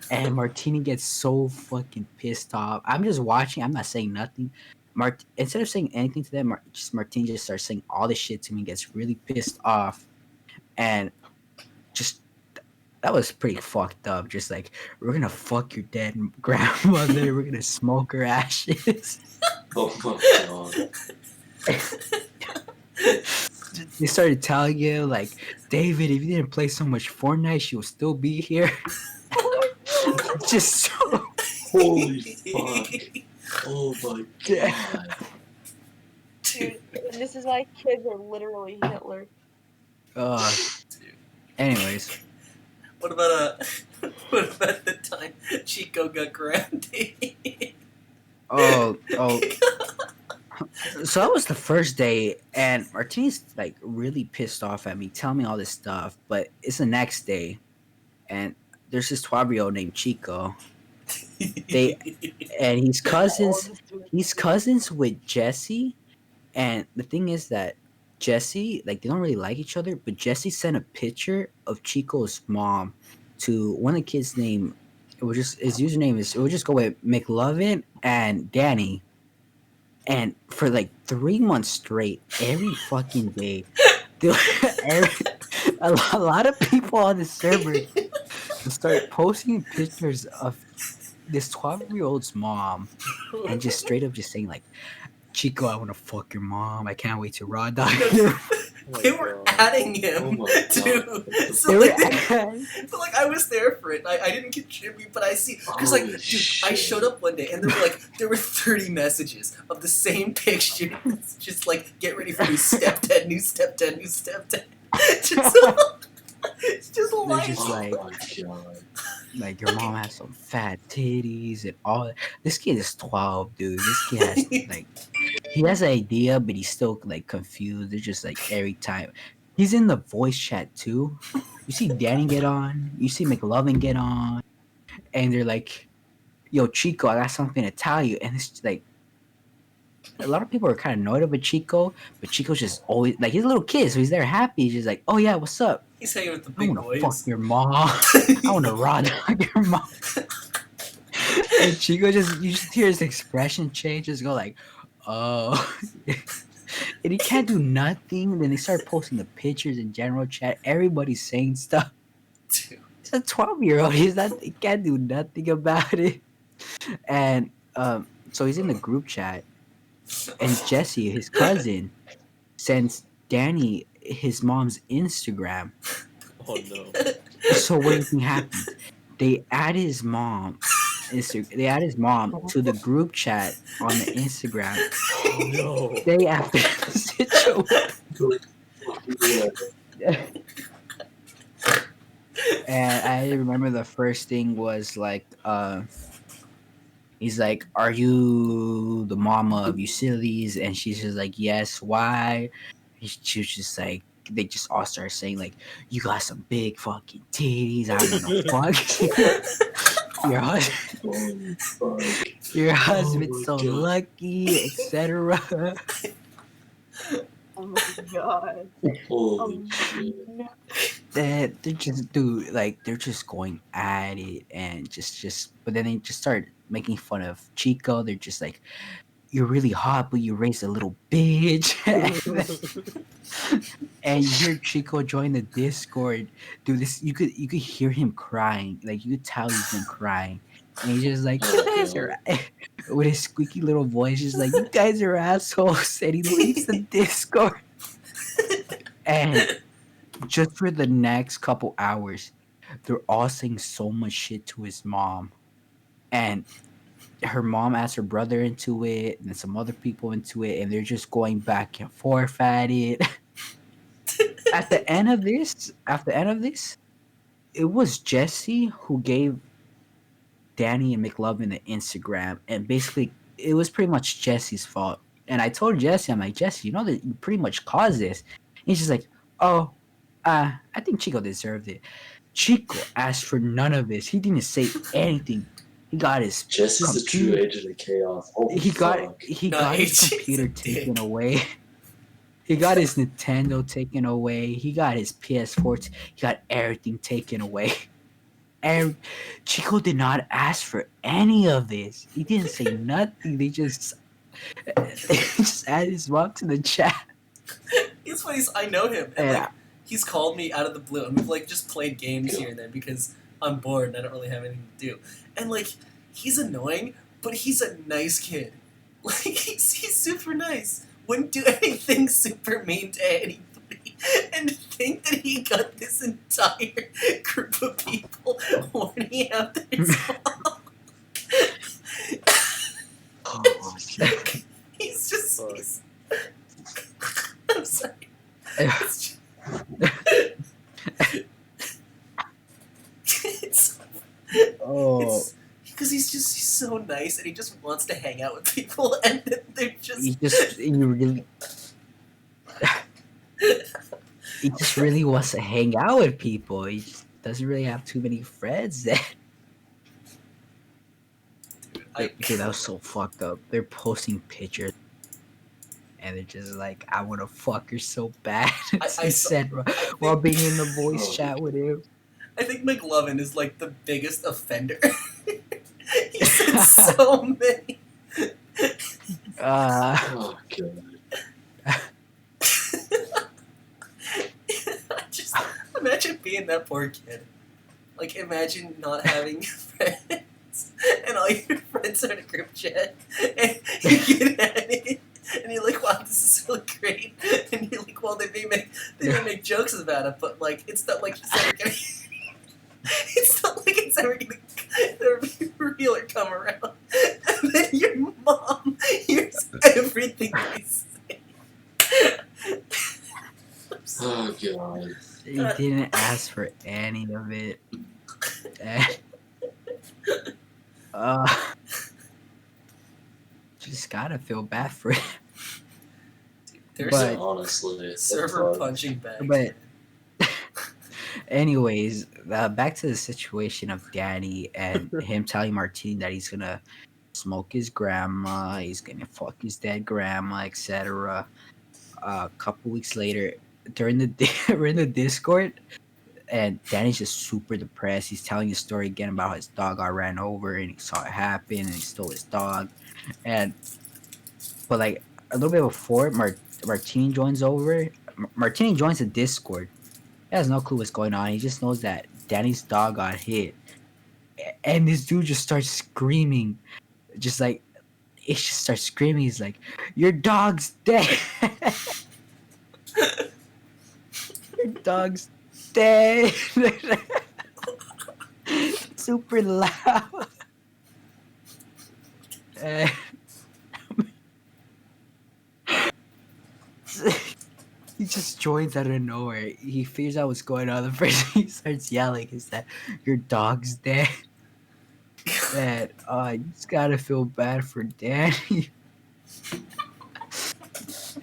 And Martini gets so fucking pissed off. I'm just watching, I'm not saying nothing. Instead of saying anything to them, Martini just starts saying all this shit to me, gets really pissed off. And just that was pretty fucked up. Just like, we're gonna fuck your dead grandmother, we're gonna smoke her ashes. Oh my god. They started telling him like, David, if you didn't play so much Fortnite, she would still be here. Just so Holy fuck. Oh my god. Dude, and this is why kids are literally Hitler. anyways, What about the time Chico got grounded? oh so that was the first day, and Martini's like really pissed off at me, telling me all this stuff. But it's the next day, and there's this 12-year-old named Chico. And he's cousins with Jesse. And the thing is that Jesse, like, they don't really like each other, but Jesse sent a picture of Chico's mom to one of the kids' name. His username is, it would just go with McLovin and Danny. And for like 3 months straight, every fucking day, Dude, a lot of people on the server start posting pictures of this 12-year-old's mom and just straight up just saying like, Chico, I want to fuck your mom. I can't wait to raw dog your. Oh my They were God. adding Oh him my too. God. So They were like, but like I was there for it. I didn't contribute, but I see because like Holy dude, I shit. showed up one day and there were 30 messages of the same picture. It's just like get ready for new stepdad, new stepdad, new stepdad. Just, it's just They're like just Oh like, my God. like your mom has some fat titties and all that. This kid is 12, dude. This kid has like he has an idea, but he's still like confused. It's just like every time he's in the voice chat too. You see Danny get on, you see McLovin get on, and they're like, "Yo, Chico, I got something to tell you." And it's like a lot of people are kind of annoyed with Chico, but Chico's just always like he's a little kid, so he's there happy. He's just like, "Oh yeah, what's up? he's hanging with the I big want to fuck boys. your mom. I want to raw dog your mom." And Chico you just hear his expression change, just go like, "Oh." And he can't do nothing. Then they start posting the pictures in general chat. Everybody's saying stuff. Dude. He's a 12-year-old. He's not. He can't do nothing about it. And so he's in the group chat, and Jesse, his cousin, sends Danny his mom's Instagram. Oh no. So what do you think happens? They add his mom. They add his mom to the group chat on the Instagram No. day after the situation. And I remember the first thing was like, he's like, "Are you the mama of Euclides?" And she's just like, "Yes." Why? She was just like, they just all started saying like, "You got some big fucking titties. I wanna fuck you. Your husband, Holy fuck. your Oh husband's my so God. lucky, etc." Oh my god. Holy shit. No. That they're just dude like they're just going at it and just but then they just start making fun of Chico. They're just like, "You're really hot, but you raised a little bitch." And you hear Chico join the Discord. Dude, this you could hear him crying. Like you could tell he's been crying. And he's just like, "You Oh guys God. are," with his squeaky little voice, just like, "You guys are assholes." And he leaves the Discord. And just for the next couple hours, they're all saying so much shit to his mom. And her mom asked her brother into it and some other people into it, and they're just going back and forth at it. At the end of this, it was Jesse who gave Danny and McLovin the Instagram, and basically it was pretty much Jesse's fault. And I told Jesse, I'm like, "Jesse, you know that you pretty much caused this." And he's just like, "Oh, I think Chico deserved it." Chico asked for none of this. He didn't say anything. He got his Jesse's a true computer. agent of chaos. Holy He got fuck. he No, got his he's computer a taken dick. away. He got his Nintendo taken away. He got his PS4. He got everything taken away. And Chico did not ask for any of this. He didn't say nothing. They just added his mom to the chat. It's funny. I know him, and And like he's called me out of the blue, and we've like just played games here and there because I'm bored and I don't really have anything to do. And like he's annoying, but he's a nice kid. Like he's super nice. Wouldn't do anything super mean to anybody. And to think that he got this entire group of people horny after his mom. Oh shit. He's just. Fuck. He's, I'm sorry. It's it's, oh, because he's so nice and he just wants to hang out with people and then they're he just really wants to hang out with people. He just doesn't really have too many friends. Dude, that was so fucked up. They're posting pictures. And they're just like, "I want to fuck her so bad." I He saw- said I while think, being in the voice Oh. chat with him. I think McLovin is like the biggest offender. He said so many. Uh, Oh god. Imagine being that poor kid. Like, imagine not having friends, and all your friends are in a group chat, and you get added, and you're like, wow, this is really great, and you're like, well, they may make jokes about it, but like, it's not like it's ever gonna, it's not like it's ever gonna be real or come around. And then your mom hears everything they say. Oh god. He didn't ask for any of it. And, uh, just gotta feel bad for him. There's But- honestly, that's server fucked. punching bags. But- man. Anyways, back to the situation of Danny and him telling Martine that he's gonna smoke his grandma, he's gonna fuck his dead grandma, etc. A couple weeks later, during the we're in the Discord, and Danny's just super depressed. He's telling his story again about how his dog got ran over and he saw it happen and he stole his dog. But like a little bit before, Martine joins over. Martine joins the Discord. He has no clue what's going on. He just knows that Danny's dog got hit, and this dude just starts screaming, just like he just starts screaming. He's like, "Your dog's dead! Your dog's dead!" Super loud. And he just joins out of nowhere. He figures out what's going on. The first thing he starts yelling is that your dog's dead. Man, you just gotta feel bad for Danny.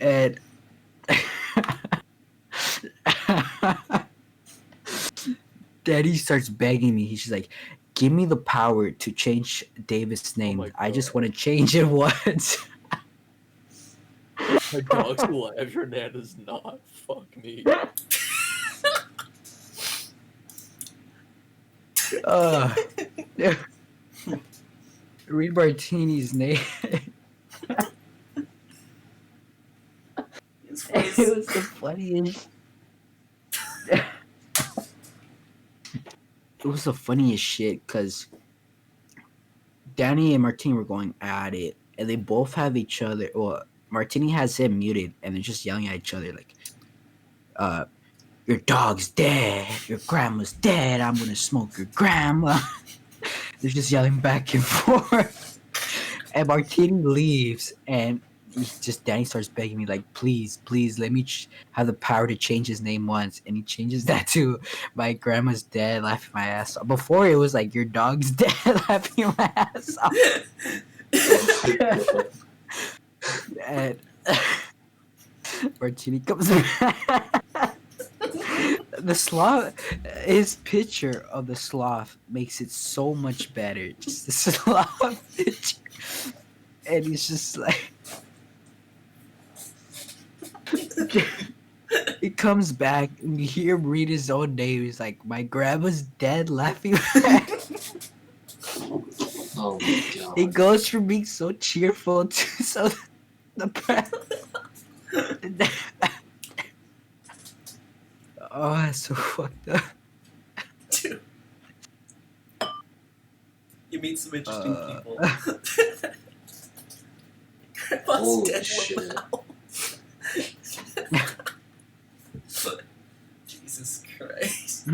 And Danny starts begging me. He's just like, "Give me the power to change David's name. my I just God. want to change it once." My dog's alive, Hernandez not. Fuck me. uh, read Martini's name. His It face. was the funniest. It was the funniest shit because Danny and Martini were going at it, and they both have each other. Well, Martini has him muted, and they're just yelling at each other like, "Your dog's dead. Your grandma's dead. I'm gonna smoke your grandma." They're just yelling back and forth, and Martini leaves, and Danny starts begging me like, "Please, please, let me have the power to change his name once," and he changes that to "My grandma's dead, laughing my ass off." Before it was like, "Your dog's dead, laughing my ass off," and Martini comes back. The sloth, his picture of the sloth makes it so much better. Just the sloth picture, and he's just like. He comes back and you hear him read his own name. He's like, "My grandma's dead," laughing. Oh my He god. goes from being so cheerful to so depressed. Oh, that's so fucked up. Dude. You meet some interesting people. Grandpa's Holy dead shit. Lamau. Jesus Christ.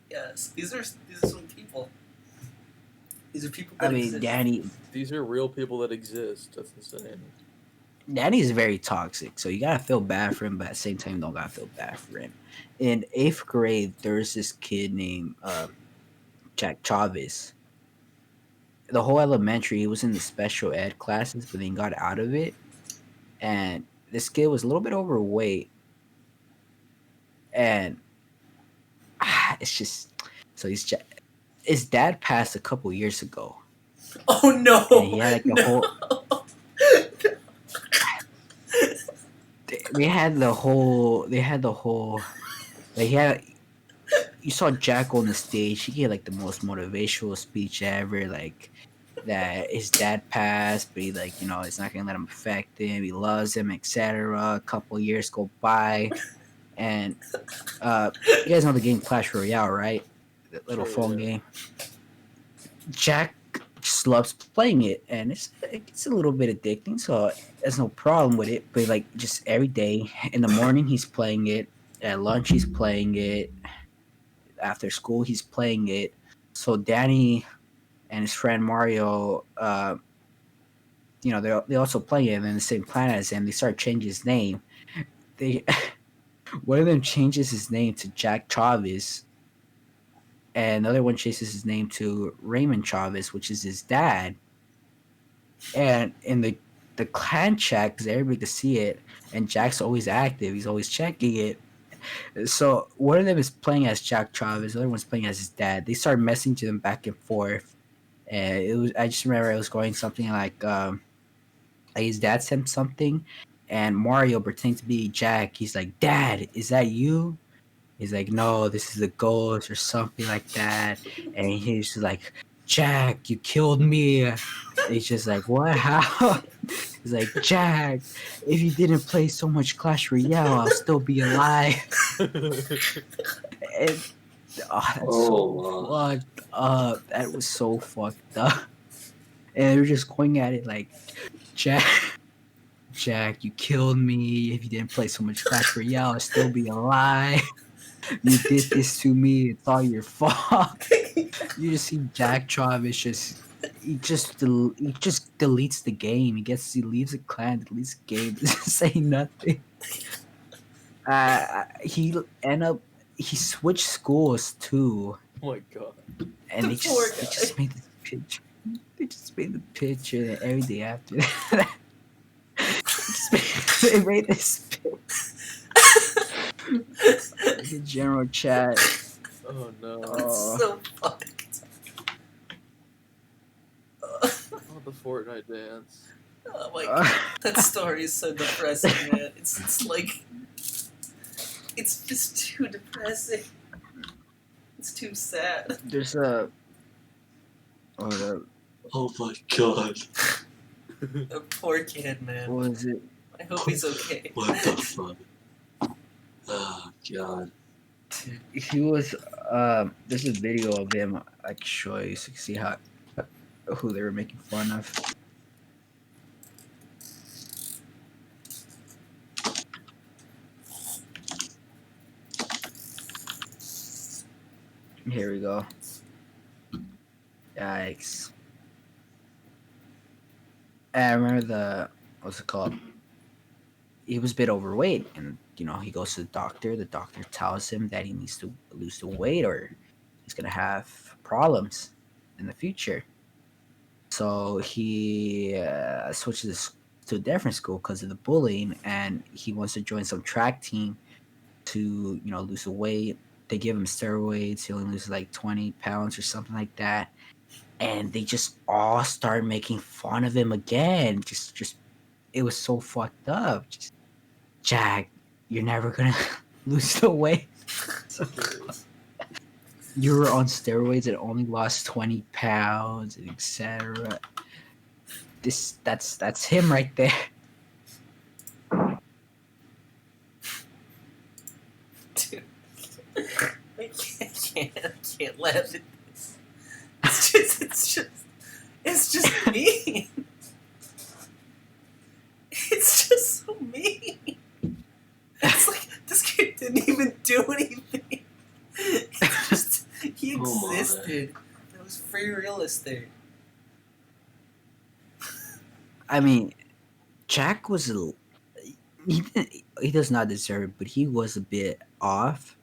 Yes, these are some people. These are people that I mean, exist. These are real people that exist. That's insane. Danny's very toxic, so you gotta feel bad for him, but at the same time, you don't gotta feel bad for him. In 8th grade, there's this kid named Jack Chavez. The whole elementary, he was in the special ed classes, but then he got out of it. And this kid was a little bit overweight. And it's just so his dad passed a couple years ago. Oh no! And he had like the no. whole they had the whole like he had you saw Jack on the stage. He gave like the most motivational speech ever, like that his dad passed, but he like, it's not gonna let him affect him. He loves him, etc. A couple years go by, and you guys know the game Clash Royale, right? That little Sure, phone yeah. game. Jack just loves playing it, and it's a little bit addicting, so there's no problem with it. But like just every day in the morning, he's playing it. At lunch, he's playing it. After school, he's playing it. So Danny and his friend Mario, they also play it in the same planet as him. They start changing his name. They One of them changes his name to Jack Chavez, and another one changes his name to Raymond Chavez, which is his dad. And in the clan chat, because everybody can see it, and Jack's always active. He's always checking it. So one of them is playing as Jack Chavez, the other one's playing as his dad. They start messaging them back and forth, and it was I just remember it was going something like his dad sent something, and Mario pretending to be Jack. He's like, "Dad, is that you?" He's like, "No, this is a ghost or something like that." And he's just like, "Jack, you killed me." And he's just like, "What? How?" He's like, "Jack, if you didn't play so much Clash Royale, I'll still be alive." And that's so Oh, fucked up. That was so fucked up. And they're just going at it like, "Jack, Jack, you killed me. If you didn't play so much Clash Royale, I'd still be alive. You did this to me. It's all your fault." You just see Jack Travis he just deletes the game. He leaves the clan, deletes the game, doesn't say nothing. He end up he switched schools too, Oh my god. and The poor they guy. just made this picture. They just made the picture that every day after that. They made this like a general chat. Oh no. That's Oh, so fucked. Oh, the Fortnite dance. Oh my god. That story is so depressing, man. It's like it's just too depressing. It's too sad. there's a oh, oh my god. A poor kid, man. what was it? I hope he's okay. What the fuck? Oh god. He was there's a video of him I can show you so you can see how who they were making fun of. Here we go. Yikes. And I remember what's it called? He was a bit overweight, and he goes to the doctor. The doctor tells him that he needs to lose the weight or he's gonna have problems in the future. So he switches to a different school because of the bullying, and he wants to join some track team to lose the weight. They give him steroids. He only loses like 20 pounds or something like that, and they just all start making fun of him again. Just it was so fucked up. Just, Jack, you're never gonna lose the weight. So, you were on steroids and only lost 20 pounds, and etc. That's him right there. Dude. I can't laugh at this. It's just mean. It's just so mean. It's like this kid didn't even do anything. It's just he Oh my. existed. It was free real estate. I mean, Jack was he does not deserve it, but he was a bit off.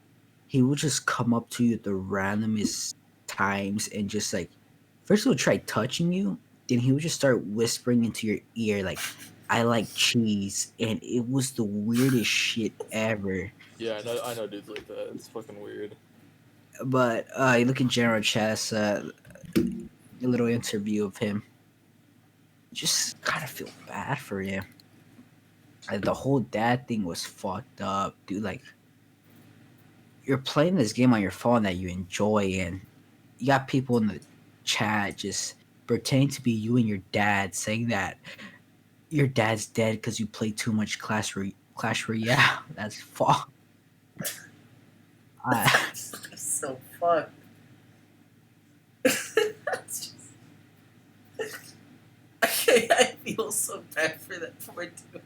He would just come up to you at the randomest times and just like first he would try touching you, then he would just start whispering into your ear like, "I like cheese," and it was the weirdest shit ever. Yeah, I know dudes like that. It's fucking weird. But you look in General Chess, a little interview of him. Just kind of feel bad for him. The whole dad thing was fucked up, dude. Like, you're playing this game on your phone that you enjoy, and you got people in the chat just pretending to be you and your dad, saying that your dad's dead because you play too much Clash Royale. That's fucked. I, So fucked. It's just- I feel so bad for that poor dude.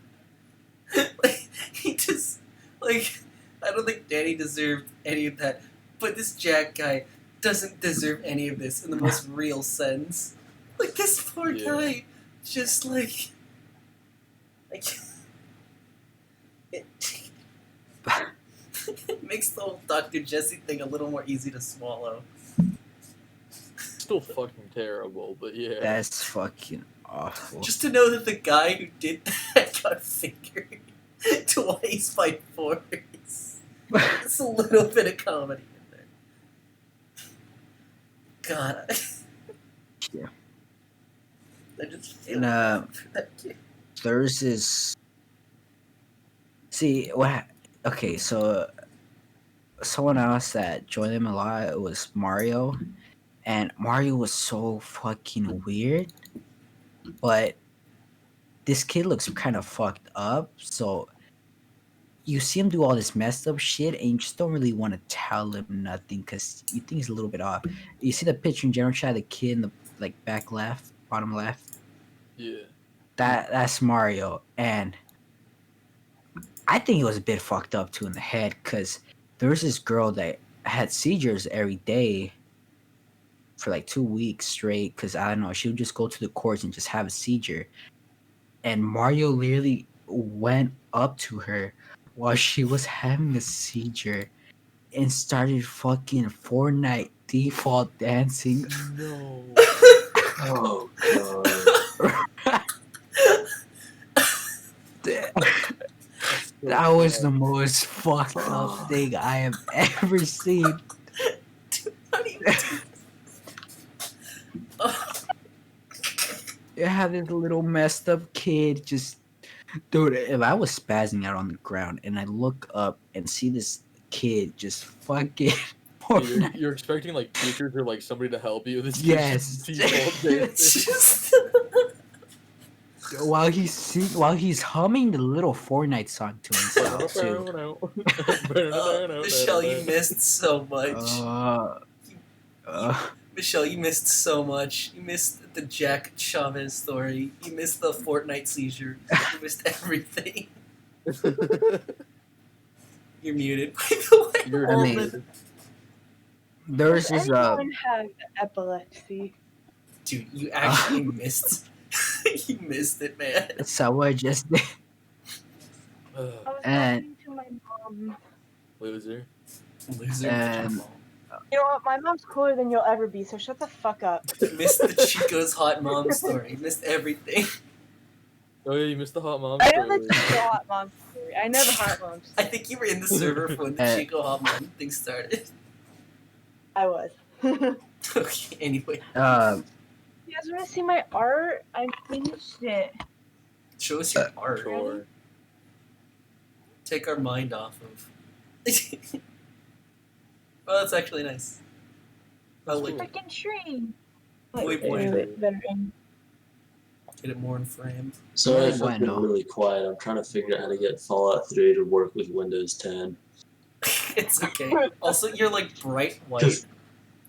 Like he just like I don't think Danny deserved any of that, but this Jack guy doesn't deserve any of this in the most real sense. Like this poor Yeah. guy, just like it, it makes the whole Dr. Jesse thing a little more easy to swallow. Still fucking terrible, but yeah. that's fucking awful. Just to know that the guy who did that got fingered twice by force. It's a little bit of comedy in there. God. Yeah. I just feel And, bad for that kid. There's this. See what? Okay, so someone else that joined him a lot was Mario, and Mario was so fucking weird. But this kid looks kind of fucked up, so you see him do all this messed up shit, and you just don't really want to tell him nothing because you think he's a little bit off. You see the picture in general chat, the kid in the like back left, bottom left. Yeah. That's Mario, and I think he was a bit fucked up too in the head because there was this girl that had seizures every day for like 2 weeks straight. Because I don't know, she would just go to the courts and just have a seizure, and Mario literally went up to her while she was having a seizure and started fucking Fortnite default dancing. No. Oh god. That was the most fucked up Fuck. thing I have ever seen. How do you do You have this little messed up kid just. Dude, if I was spazzing out on the ground and I look up and see this kid just fucking. Yeah, you're expecting like teachers or like somebody to help you. This kid's Yes. just default It's dancing. just while he's humming the little Fortnite song to himself too. Michelle, you missed so much. Uh, Michelle, you missed so much. You missed the Jack Chavez story. You missed the Fortnite seizure. You missed everything. You're muted, by the way. You're I mean, muted. there's Does this anyone have epilepsy? Dude, you actually missed. You missed it, man. someone just did. I was And- talking to my mom. Loser. Loser. And- You know what? My mom's cooler than you'll ever be, so shut the fuck up. You missed the Chico's hot mom story. You missed everything. Oh yeah, you missed the hot mom I know story. the Chico hot mom story. I know the hot mom I story. think you were in the server for when the Uh, Chico hot mom thing started. I was. You Okay, anyway. Uh, guys want to see my art? I finished it. Show us your art. Sure. Take our mind off of. Well, that's actually nice. I like it. Freaking tree. Muy bueno. Wait, better aim. Get it more in frame. Sorry if Muy I've been bueno. really quiet. I'm trying to figure out how to get Fallout 3 to work with Windows 10. It's okay. Also, you're like bright white. 'Cause-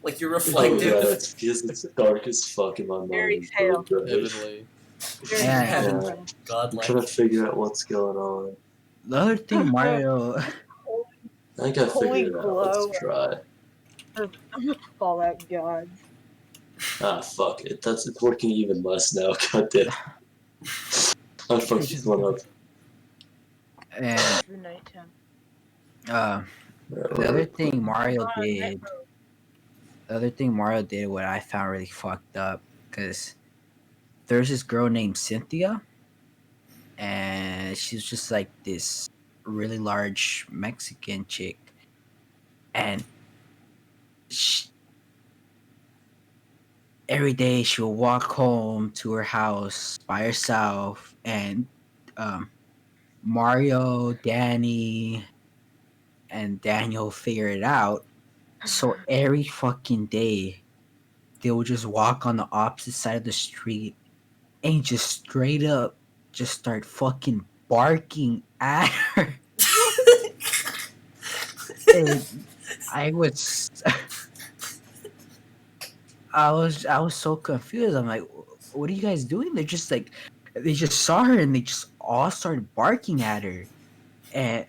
Like you're Oh reflective. god, it's because it's dark as fuck in my Very mind. pale. Heavenly. Very Yeah. Heaven. I'm trying to Godlike. figure out what's going on. the other thing Mario. I think I Holy figured it out. glow. Let's try. Fallout gods. Ah, fuck it. It's working even less now. God damn. I fucked this one up. And The nighttime. the other thing Mario did. The other thing Mario did, what I found really fucked up, because there's this girl named Cynthia, and she's just like this really large Mexican chick, and every day she will walk home to her house by herself, and Mario, Danny, and Daniel figure it out. So every fucking day, they would just walk on the opposite side of the street and just straight up just start fucking barking at her. And I was, I was so confused. I'm like, what are you guys doing? They're just like, they just saw her and they just all started barking at her. And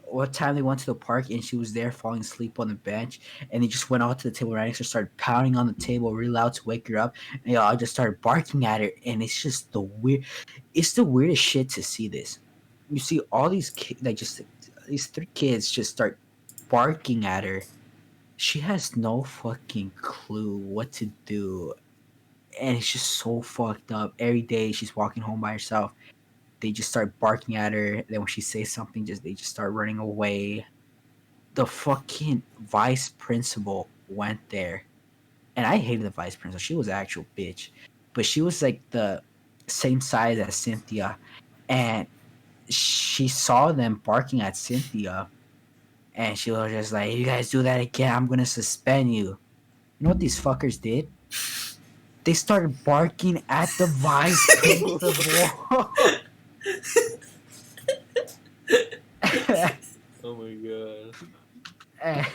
what time they went to the park and she was there falling asleep on the bench, and they just went out to the table right next to her, started pounding on the table really loud to wake her up, and they all just started barking at her. And it's just it's the weirdest shit to see this. You see all these kids, like just these three kids just start barking at her. She has no fucking clue what to do, and it's just so fucked up. Every day she's walking home by herself, they just start barking at her. Then when she says something, they just start running away. The fucking vice principal went there, and I hated the vice principal. She was an actual bitch, but she was like the same size as Cynthia, and she saw them barking at Cynthia, and she was just like, "If you guys do that again, I'm gonna suspend you." You know what these fuckers did? They started barking at the vice principal. Oh my god.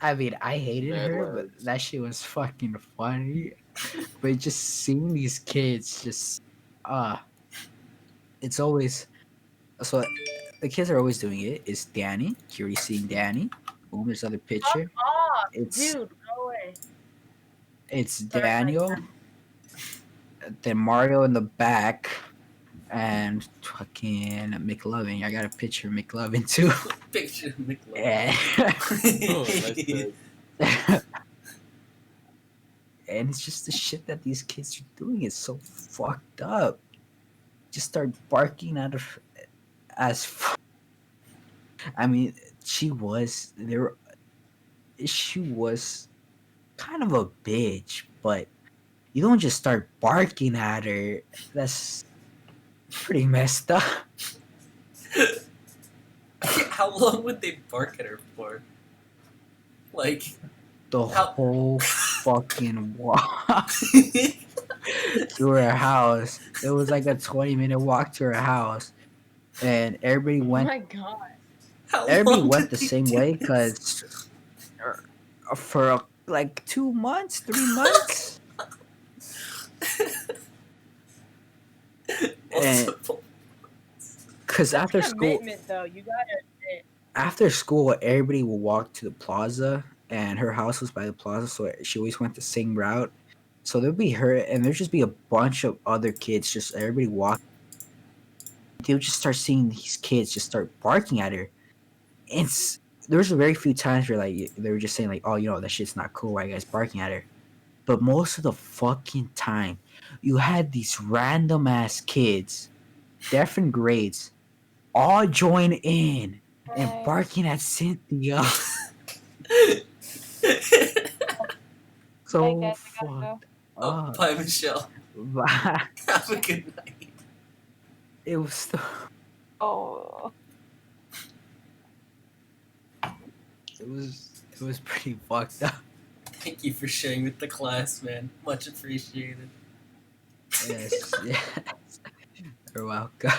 I mean, I hated Mad her, but lads. that shit was fucking funny. But just seeing these kids just it's always so the kids are always doing it. It's Danny. You already seeing Danny. Boom, there's another Fuck picture. off, It's dude. Go away. it's Sorry, my Daniel, cat. then Mario in the back, and fucking McLovin. I got a picture of McLovin too. Picture of McLovin. Oh, nice pick. And it's just the shit that these kids are doing is so fucked up. Just start barking at her I mean, she was there. She was kind of a bitch, but you don't just start barking at her. That's pretty messed up. How long would they bark at her for? Like, The How- whole fucking walk to her house. It was like a 20-minute walk to her house, and Oh my god. how everybody long went did the they same do way this? because for like 2 months, 3 months, and Multiple. because That's commitment, though. You gotta admit. after school, everybody would walk to the plaza, and her house was by the plaza, so she always went the same route. So there'd be her, and there'd just be a bunch of other kids, just everybody walking. They would just start seeing these kids just start barking at her. And there was very few times where like they were just saying like, "Oh, you know that shit's not cool. Why you guys barking at her?" But most of the fucking time, you had these random ass kids, different grades, all join in and Right. barking at Cynthia. Hey So guys, I gotta go. fucked Oh, up. bye, Michelle. But Have a good night. it was Oh. it was pretty fucked up. Thank you for sharing with the class, man. Much appreciated. Yes, yes. You're welcome.